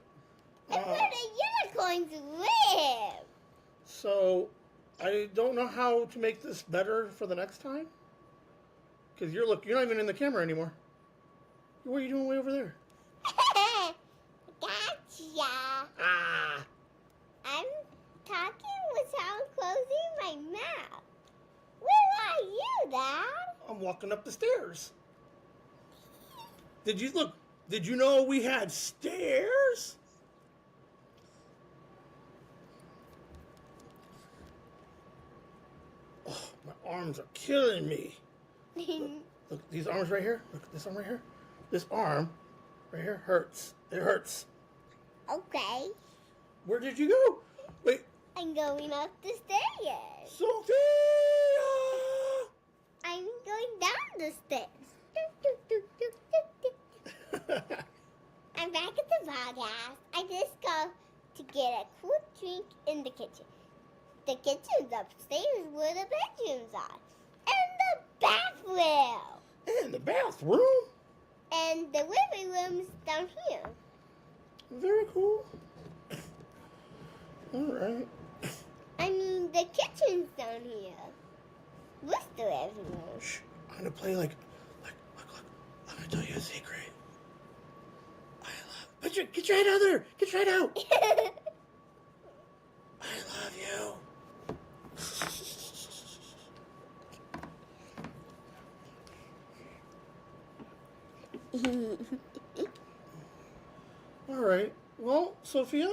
And where the unicorns live. So, I don't know how to make this better for the next time. Because you're not even in the camera anymore. What are you doing way over there? Gotcha. Ah. I'm talking without closing my mouth. Where are you, Dad? I'm walking up the stairs. Did you know we had stairs? Oh, my arms are killing me. Look, these arms right here. Look, this arm right here. This arm right here hurts. It hurts. Okay. Where did you go? Wait. I'm going up the stairs. Sophia! I'm going down the stairs. I'm back at the podcast. I just go to get a quick drink in the kitchen. The kitchen's upstairs where the bedrooms are. And the bathroom. In the bathroom? And the living room's down here. Very cool. All right. I mean, the kitchen's down here. What's the living room? Shh. I'm gonna play look. I'm gonna tell you a secret. Get your head out there. Get your head out. I love you. All right. Well, Sophia,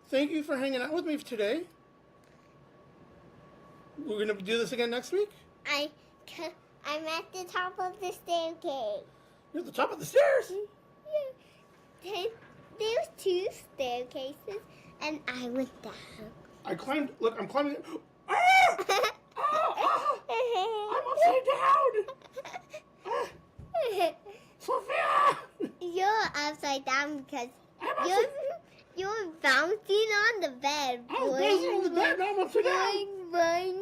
thank you for hanging out with me today. We're gonna do this again next week. I'm at the top of the staircase. You're at the top of the stairs. Yeah. There's two staircases, and I went down. I climbed. Look, I'm climbing. Ah! I'm upside down. Sophia! You're upside down because I'm you're bouncing on the bed. I'm bouncing on the bed. Now I'm upside down. Boing.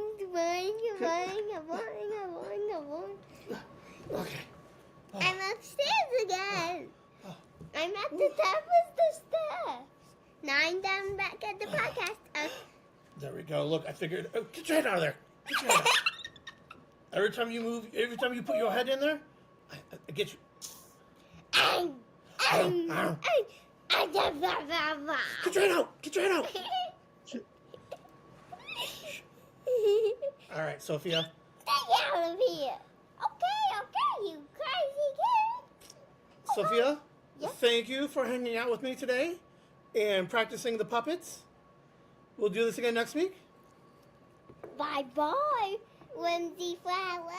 Okay. I'm upstairs again. I'm at the top of the steps. Now I'm down back at the podcast. There we go. Look, I figured. Oh, get your head out of there. Get your head out. Every time you move, every time you put your head in there, I get you. Get your head out. Get your head out. All right, Sophia. Stay out of here. Okay, you crazy kid. Sophia, Yes? thank you for hanging out with me today and practicing the puppets. We'll do this again next week. Bye-bye, Whimsy Flower.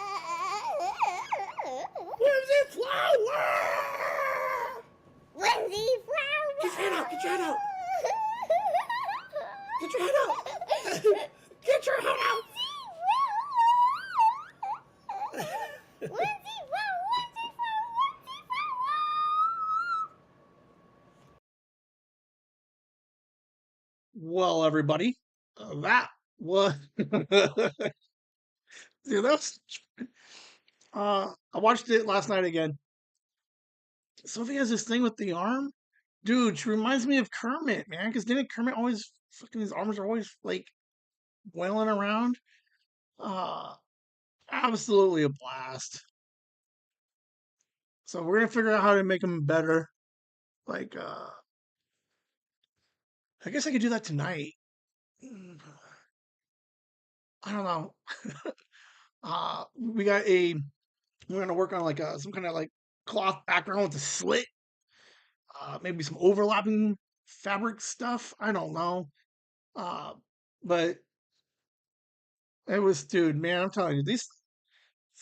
Whimsy Flower! Whimsy Flower. Get your head out, get your head out. Get your head out. Get your head out. Whimsy Flower. Whimsy Flower. Well, everybody, that was. Dude, that's. I watched it last night again. Sophie has this thing with the arm. Dude, she reminds me of Kermit, man. Because didn't Kermit always fucking his arms are always like wailing around? Uh, Absolutely a blast. So we're gonna figure out how to make them better. Like, I guess I could do that tonight. I don't know. We got a. We're gonna work on like some kind of like cloth background with a slit. Maybe some overlapping fabric stuff. I don't know. Uh, but it was, dude, man. I'm telling you, these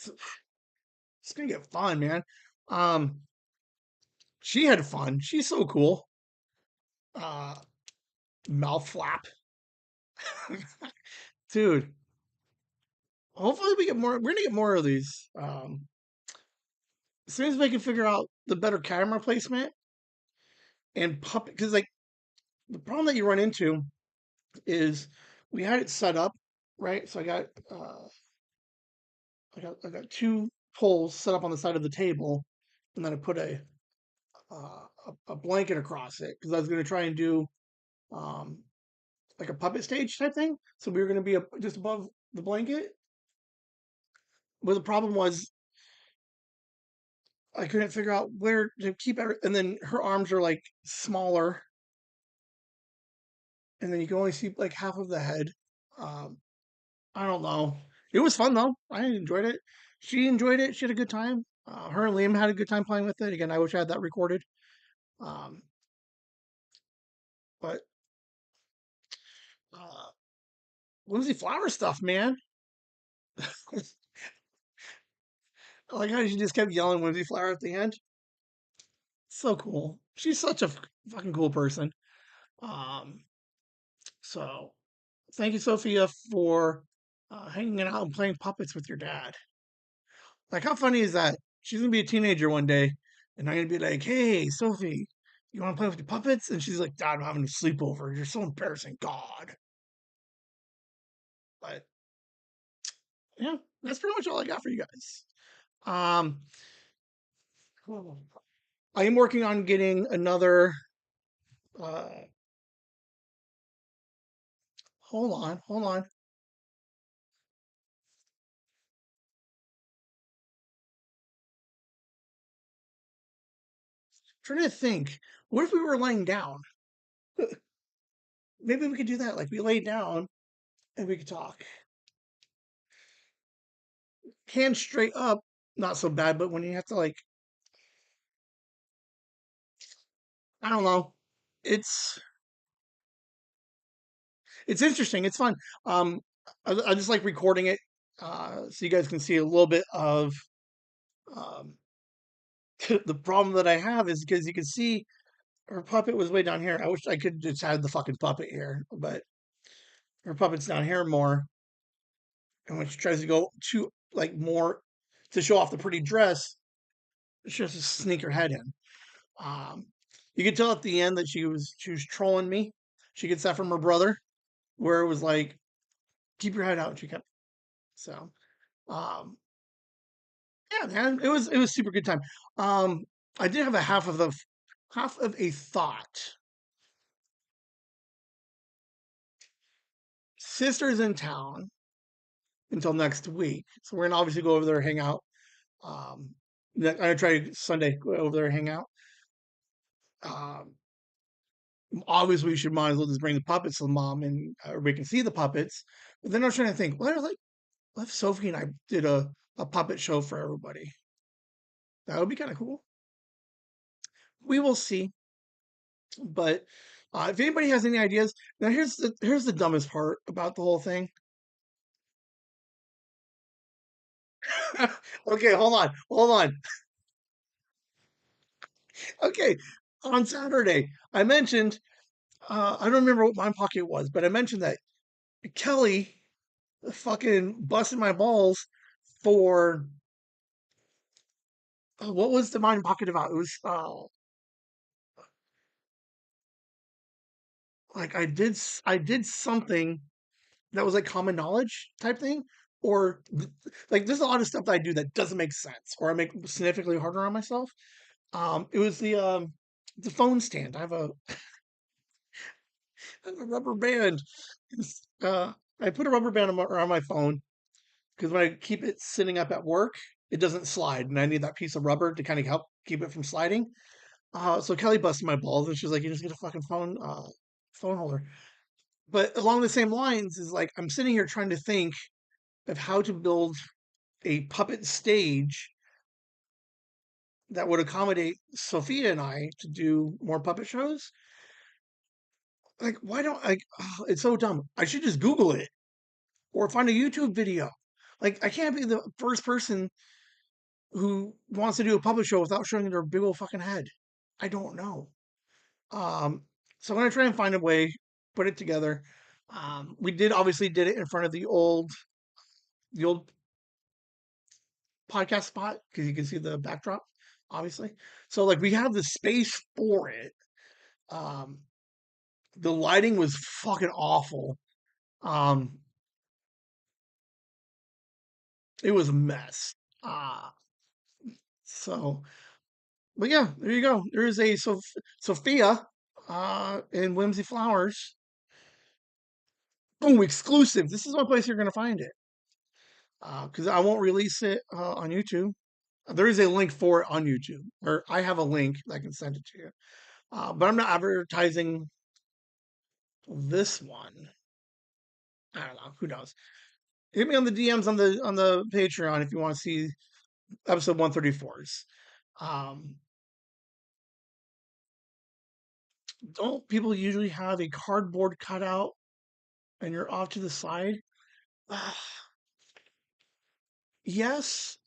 it's gonna get fun, man. Um, she had fun. She's so cool. Uh, Mouth flap, dude. Hopefully, we get more. We're gonna get more of these. As soon as we can figure out the better camera placement and puppet, because like the problem that you run into is we had it set up right. So I got two poles set up on the side of the table, and then I put a blanket across it because I was going to try and do um, like a puppet stage type thing. So we were going to be just above the blanket. But the problem was I couldn't figure out where to keep it. And then her arms are like smaller, and then you can only see like half of the head. Um, I don't know. It was fun though. I enjoyed it. She enjoyed it. She had a good time. Her and Liam had a good time playing with it. Again, I wish I had that recorded. Um, but uh, Whimsy Flower stuff, man. I like how she just kept yelling Whimsy Flower at the end. So cool. She's such a fucking cool person. Um, so thank you, Sophia, for hanging out and playing puppets with your dad. Like, how funny is that? She's gonna be a teenager one day, and I'm gonna be like, "Hey, Sophie, you want to play with your puppets?" And she's like, "Dad, I'm having a sleepover. You're so embarrassing, God." But yeah, that's pretty much all I got for you guys. Um, I am working on getting another. Uh, hold on. Trying to think. What if we were laying down? Maybe we could do that. Like we lay down and we could talk. Hands straight up, not so bad. But when you have to like, I don't know. It's it's interesting. It's fun. Um, I just like recording it, so you guys can see a little bit of um, the problem that I have is because you can see her puppet was way down here. I wish I could just have the fucking puppet here, but her puppet's down here more. And when she tries to go to like more to show off the pretty dress, she has to sneak her head in. Um, you could tell at the end that she was trolling me. She gets that from her brother, where it was like, "Keep your head out." She kept so. Um, yeah, man, it was super good time. Um, I did have a half of a thought. Sister's in town until next week, so we're gonna obviously go over there, hang out. Um, I'm gonna try Sunday go over there, hang out. Um, Obviously, we should might as well just bring the puppets to the mom, and we can see the puppets. But then I was trying to think, what are like? What if Sophie and I did a puppet show for everybody? That would be kind of cool. We will see. But if anybody has any ideas, now here's the dumbest part about the whole thing. Okay, hold on. Okay, on Saturday, I mentioned I don't remember what my pocket was, but I mentioned that Kelly fucking busted my balls for what was the mind pocket about? It was like I did something that was like common knowledge type thing, or like there's a lot of stuff that I do that doesn't make sense, or I make significantly harder on myself. It was the phone stand. I have a rubber band. Uh, I put a rubber band around my phone because when I keep it sitting up at work, it doesn't slide, and I need that piece of rubber to kind of help keep it from sliding. So Kelly busted my balls, and she's like, "You just get a fucking phone holder." But along the same lines is like I'm sitting here trying to think of how to build a puppet stage that would accommodate Sophia and I to do more puppet shows. Like, why don't I? Oh, it's so dumb. I should just Google it or find a YouTube video. Like, I can't be the first person who wants to do a puppet show without showing their big old fucking head. I don't know. Um, so I'm gonna try and find a way, put it together. We did obviously did it in front of the old podcast spot because you can see the backdrop, obviously. So like we have the space for it. Um, the lighting was fucking awful. Um, it was a mess. Uh, so, but yeah, there you go. There is a Sophia in Whimsy Flowers. Boom, exclusive. This is one place you're going to find it because I won't release it on YouTube. There is a link for it on YouTube, or I have a link that I can send it to you. But I'm not advertising this one. I don't know. Who knows? Hit me on the DMs on the Patreon if you want to see episode 134s. Um, don't people usually have a cardboard cutout and you're off to the side? Yes.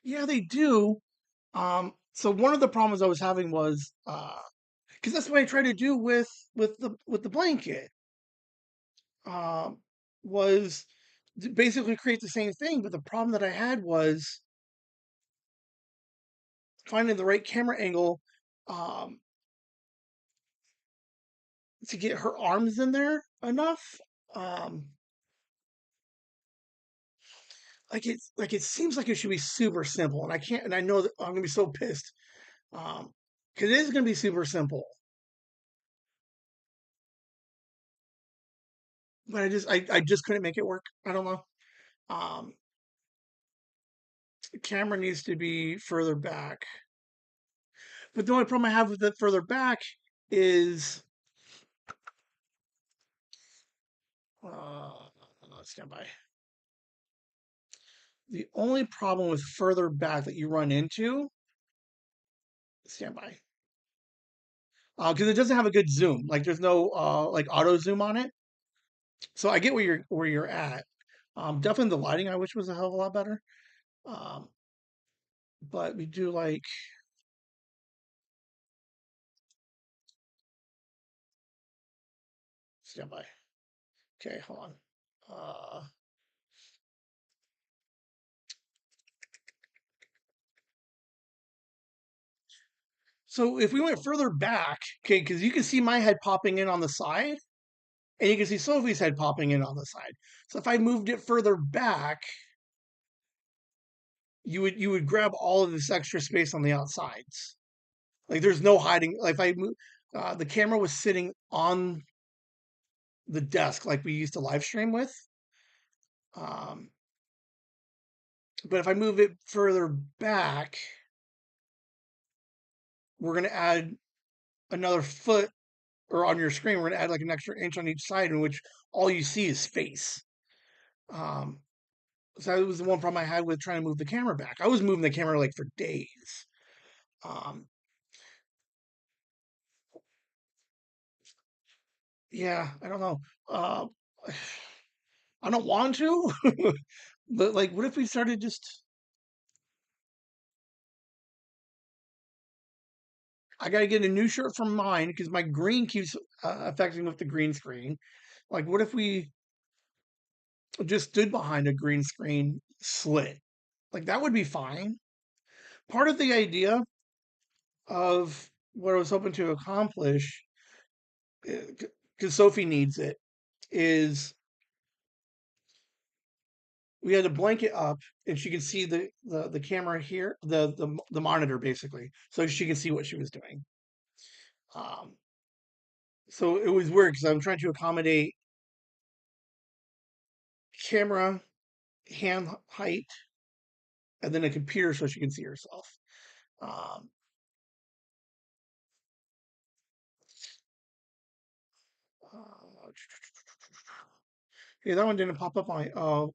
Yeah, they do. So one of the problems I was having was because that's what I tried to do with the blanket. Um, was to basically create the same thing, but the problem that I had was finding the right camera angle um, to get her arms in there enough. Um, like it seems like it should be super simple, and I can't. And I know that I'm gonna be so pissed because it is gonna be super simple. But I just couldn't make it work. I don't know. Um, the camera needs to be further back. But the only problem I have with it further back is stand by. The only problem with further back that you run into, stand by, because it doesn't have a good zoom. Like there's no like auto zoom on it. So I get where you're at. Definitely the lighting I wish was a hell of a lot better. Um, but we do like stand by. Okay, hold on. So if we went further back, okay, because you can see my head popping in on the side, and you can see Sophie's head popping in on the side. So if I moved it further back, you would grab all of this extra space on the outsides. Like there's no hiding. Like if I move, the camera was sitting on the desk like we used to live stream with. Um, but if I move it further back, we're gonna add another foot or on your screen, we're gonna add like an extra inch on each side in which all you see is face. Um, so that was the one problem I had with trying to move the camera back. I was moving the camera like for days. Um, yeah, I don't know. Uh, I don't want to, but like, what if we started just? I got to get a new shirt from mine because my green keeps affecting with the green screen. Like, what if we just stood behind a green screen slit? Like, that would be fine. Part of the idea of what I was hoping to accomplish, because Sophie needs it, is we had a blanket up and she could see the camera here, the monitor basically, so she could see what she was doing. Um, so it was weird because I'm trying to accommodate camera, hand height, and then a computer so she can see herself. Um, uh, yeah, that one didn't pop up on. Oh,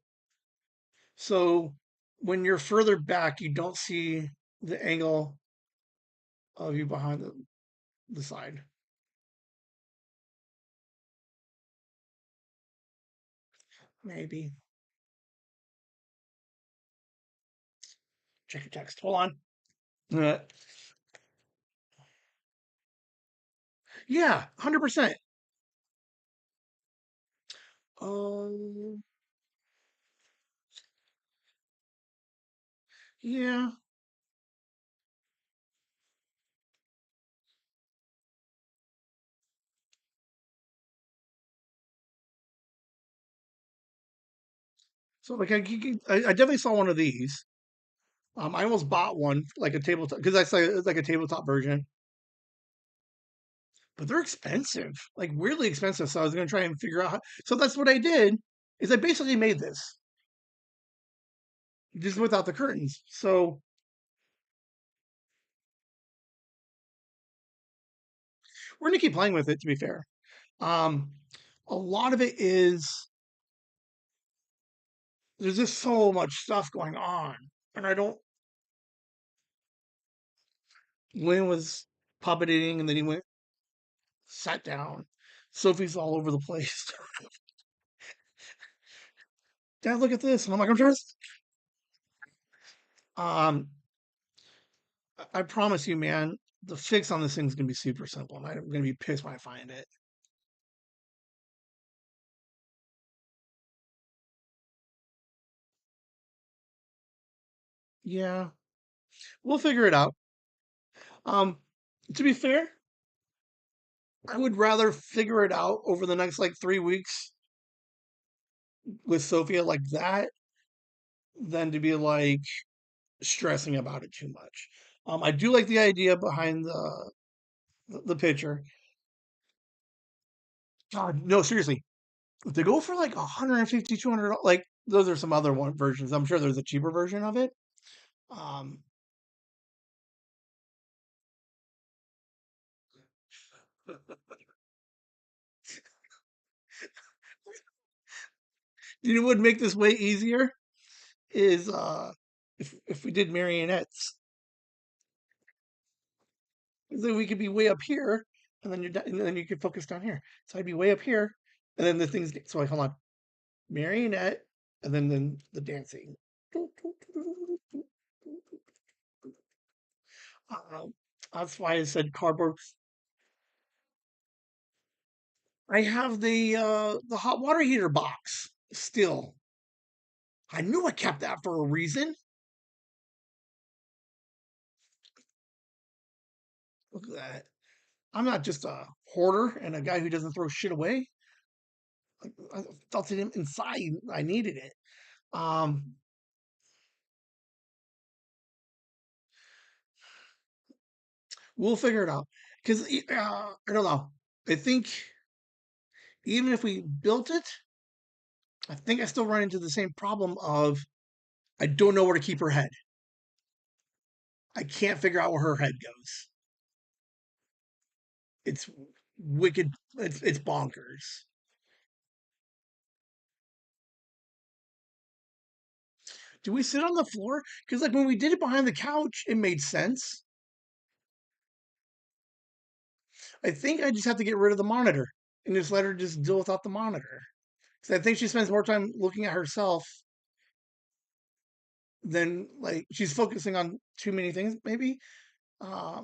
so when you're further back, you don't see the angle of you behind the side. Maybe check your text. Hold on. Uh, yeah, 100%. Um, yeah. So like I definitely saw one of these. I almost bought one like a tabletop because I saw it's like a tabletop version, but they're expensive, like weirdly expensive. So I was gonna try and figure out. So that's what I did. Is I basically made this just without the curtains. So we're gonna keep playing with it. To be fair, um, a lot of it is there's just so much stuff going on, and I don't. Lynn was puppeting, and then he went sat down. Sophie's all over the place. Dad, look at this, and I'm like, I'm just. Um, I promise you, man, the fix on this thing is gonna be super simple, and I'm gonna be pissed when I find it. Yeah, we'll figure it out. Um, to be fair, I would rather figure it out over the next like 3 weeks with Sophia like that than to be like stressing about it too much. I do like the idea behind the picture. God, no, seriously, to go for like 150, 200, like those are some other one versions. I'm sure there's a cheaper version of it. Um, you know what would make this way easier is if we did marionettes, then we could be way up here, and then and then you could focus down here. So I'd be way up here, and then the things. So like, hold on, marionette, and then the dancing. Um, that's why I said cardboard. I have the hot water heater box still. I knew I kept that for a reason. Look at that. I'm not just a hoarder and a guy who doesn't throw shit away. I felt it inside. I needed it. Um, we'll figure it out because I don't know. I think even if we built it, I think I still run into the same problem of I don't know where to keep her head. I can't figure out where her head goes. It's wicked. It's bonkers. Do we sit on the floor? Because like when we did it behind the couch, it made sense. I think I just have to get rid of the monitor and just let her just deal without the monitor. Because I think she spends more time looking at herself than like she's focusing on too many things. Maybe uh,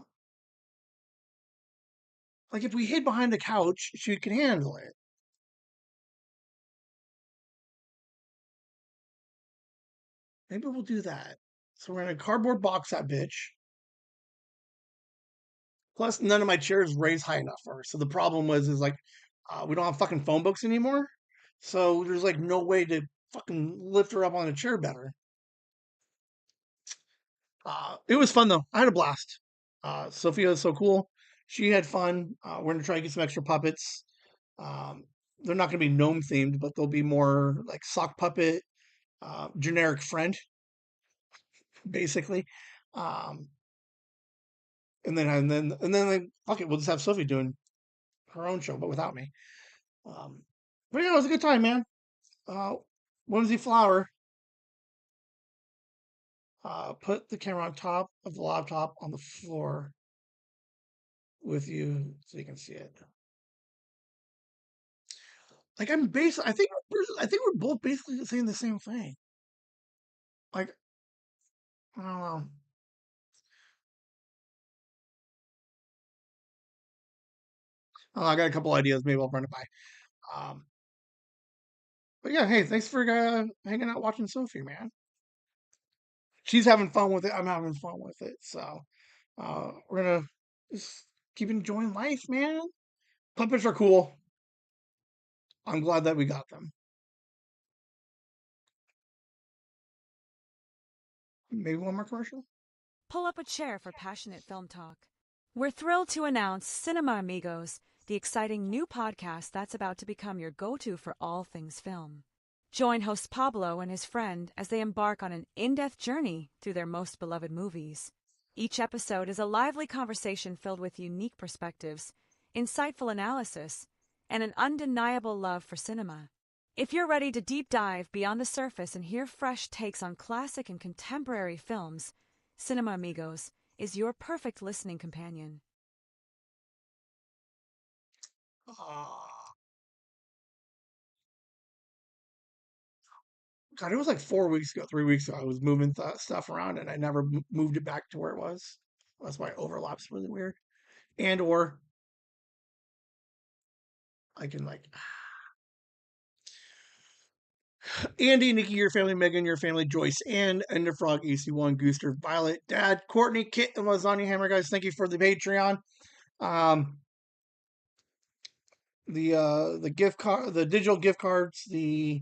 like if we hid behind the couch, she can handle it. Maybe we'll do that. So we're gonna cardboard box that bitch. Plus, none of my chairs raised high enough for her. So the problem is like we don't have fucking phone books anymore. So there's like no way to fucking lift her up on a chair better. It was fun though. I had a blast. Sophia is so cool. She had fun. We're gonna try to get some extra puppets. Um, they're not gonna be gnome themed, but they'll be more like sock puppet, generic friend, basically. Um, and then like, fuck it, we'll just have Sophie doing her own show, but without me. Um, but yeah, it was a good time, man. Uh, Whimsy Flower put the camera on top of the laptop on the floor with you so you can see it. Like I think we're both basically saying the same thing. Like I don't know. I got a couple ideas. Maybe I'll run it by. Um, but yeah, hey, thanks for hanging out watching Sophie, man. She's having fun with it. I'm having fun with it. So we're gonna just keep enjoying life, man. Puppets are cool. I'm glad that we got them. Maybe one more commercial. Pull up a chair for passionate film talk. We're thrilled to announce Cinema Amigos, the exciting new podcast that's about to become your go-to for all things film. Join host Pablo and his friend as they embark on an in-depth journey through their most beloved movies. Each episode is a lively conversation filled with unique perspectives, insightful analysis, and an undeniable love for cinema. If you're ready to deep dive beyond the surface and hear fresh takes on classic and contemporary films, Cinema Amigos is your perfect listening companion. Uh, God, it was like 4 weeks ago, 3 weeks ago. I was moving stuff around and I never moved it back to where it was. That's why it overlaps really weird. And or I can like Andy, Nikki, your family, Megan, your family, Joyce, and the Frog, AC1, Gooster, Violet, Dad, Courtney, Kit, and Lasagna Hammer, guys. Thank you for the Patreon. Um, the gift card, the digital gift cards, the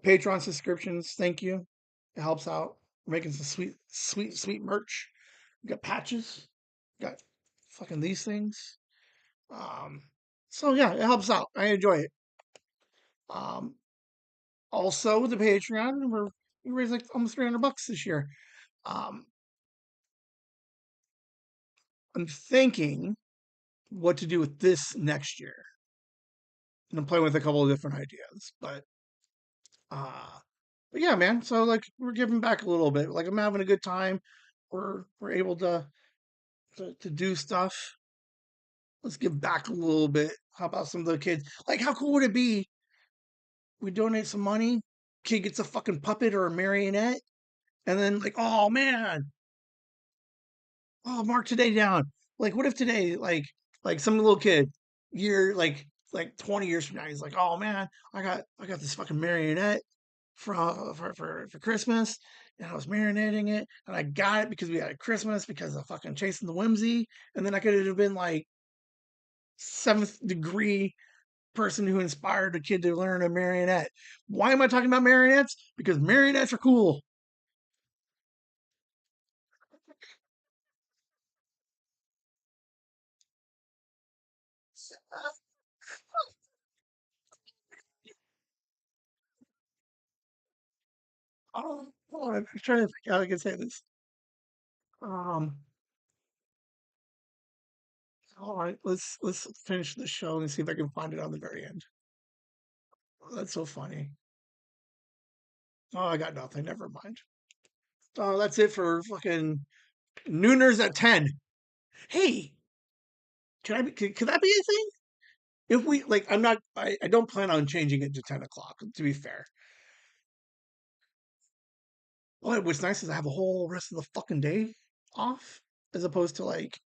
Patreon subscriptions. Thank you. It helps out. We're making some sweet, sweet, sweet merch. We got patches. We got fucking these things. Um, so yeah, it helps out. I enjoy it. Um, also with the Patreon, we raised like almost $300 this year. Um, I'm thinking what to do with this next year. And I'm playing with a couple of different ideas, uh but yeah, man. So like we're giving back a little bit. Like I'm having a good time. We're able to do stuff. Let's give back a little bit. How about some of the kids? Like how cool would it be? We donate some money, kid gets a fucking puppet or a marionette, and then like, oh man, oh, mark today down. Like, what if today, like some little kid, year like 20 years from now, he's like, oh man, I got this fucking marionette for Christmas, and I was marinating it, and I got it because we had a Christmas because of fucking chasing the whimsy, and then I could have been like seventh degree person who inspired a kid to learn a marionette. Why am I talking about marionettes? Because marionettes are cool. I'm trying to think how I can say this. Um, All right, let's finish the show and see if I can find it on the very end. That's so funny. Oh, I got nothing. Never mind. Oh, that's it for fucking Nooners at 10. Hey, could that be a thing? If we like, I'm not. I don't plan on changing it to 10 o'clock. To be fair, well, what's nice is I have a whole rest of the fucking day off, as opposed to like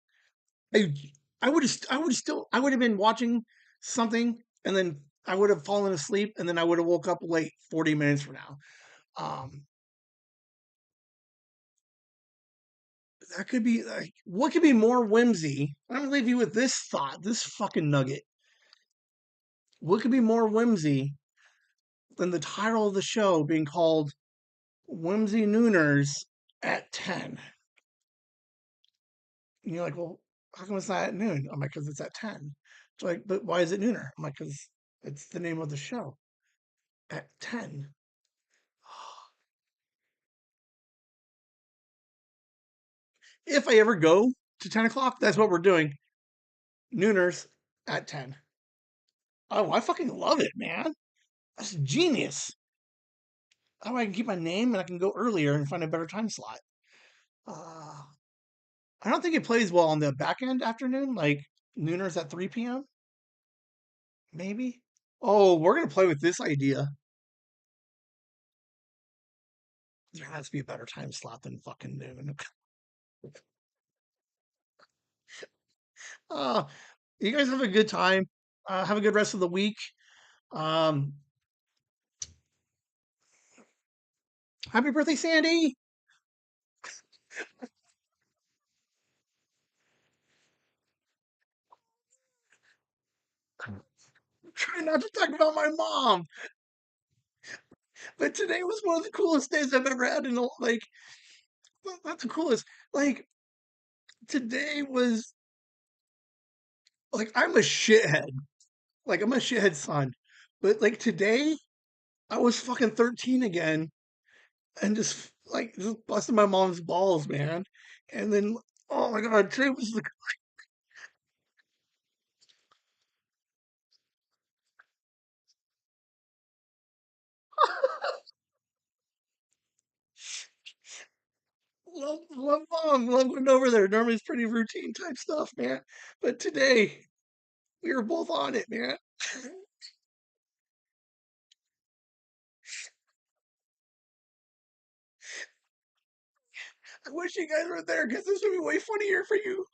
I I would have still I would have been watching something and then I would have fallen asleep and then I would have woke up late 40 minutes from now. Um, that could be like what could be more whimsy? I'm gonna leave you with this thought, this fucking nugget. What could be more whimsy than the title of the show being called Whimsy Nooners at 10? And you're like, well, how come it's not at noon? I'm like, because it's at 10. It's like, but why is it nooner? I'm like, because it's the name of the show at 10. If I ever go to 10 o'clock, that's what we're doing. Nooners at 10. Oh, I fucking love it, man. That's genius. That way I can keep my name and I can go earlier and find a better time slot. Uh, I don't think it plays well on the back end afternoon, like Nooners at 3 p.m. Maybe. Oh, we're going to play with this idea. There has to be a better time slot than fucking noon. Uh, you guys have a good time. Have a good rest of the week. Um, Happy birthday, Sandy. Try not to talk about my mom. But today was one of the coolest days I've ever had in like not the coolest. Like today was like I'm a shithead. Like I'm a shithead son. But like today I was fucking 13 again and just busting my mom's balls, man. And then oh my god, today was the love mom, love going over there. Normally it's pretty routine type stuff, man. But today we were both on it, man. I wish you guys were there because this would be way funnier for you.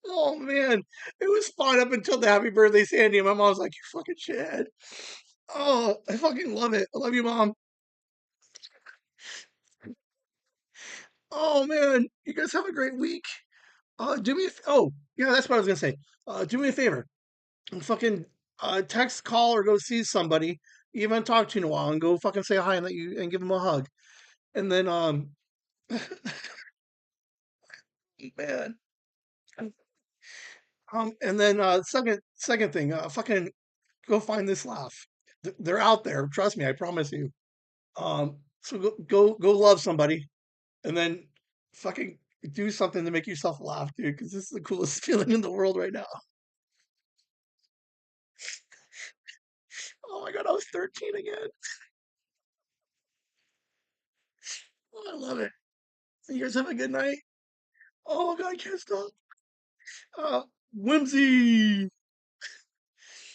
Oh man, it was fun up until the happy birthday Sandy. And my mom's like, "You fucking shithead." Oh, I fucking love it. I love you, mom. Oh man, you guys have a great week. Do me. Oh, yeah, that's what I was gonna say. Do me a favor. And fucking text, call, or go see somebody you haven't talked to in a while, and go fucking say hi and let you and give them a hug. And then man, and then second thing, fucking go find this laugh. They're out there. Trust me, I promise you. So go love somebody, and then fucking do something to make yourself laugh, dude. Because this is the coolest feeling in the world right now. Oh my god, I was 13 again. Oh, I love it. You guys have a good night. Oh god, I can't stop. Uh, Whimsy.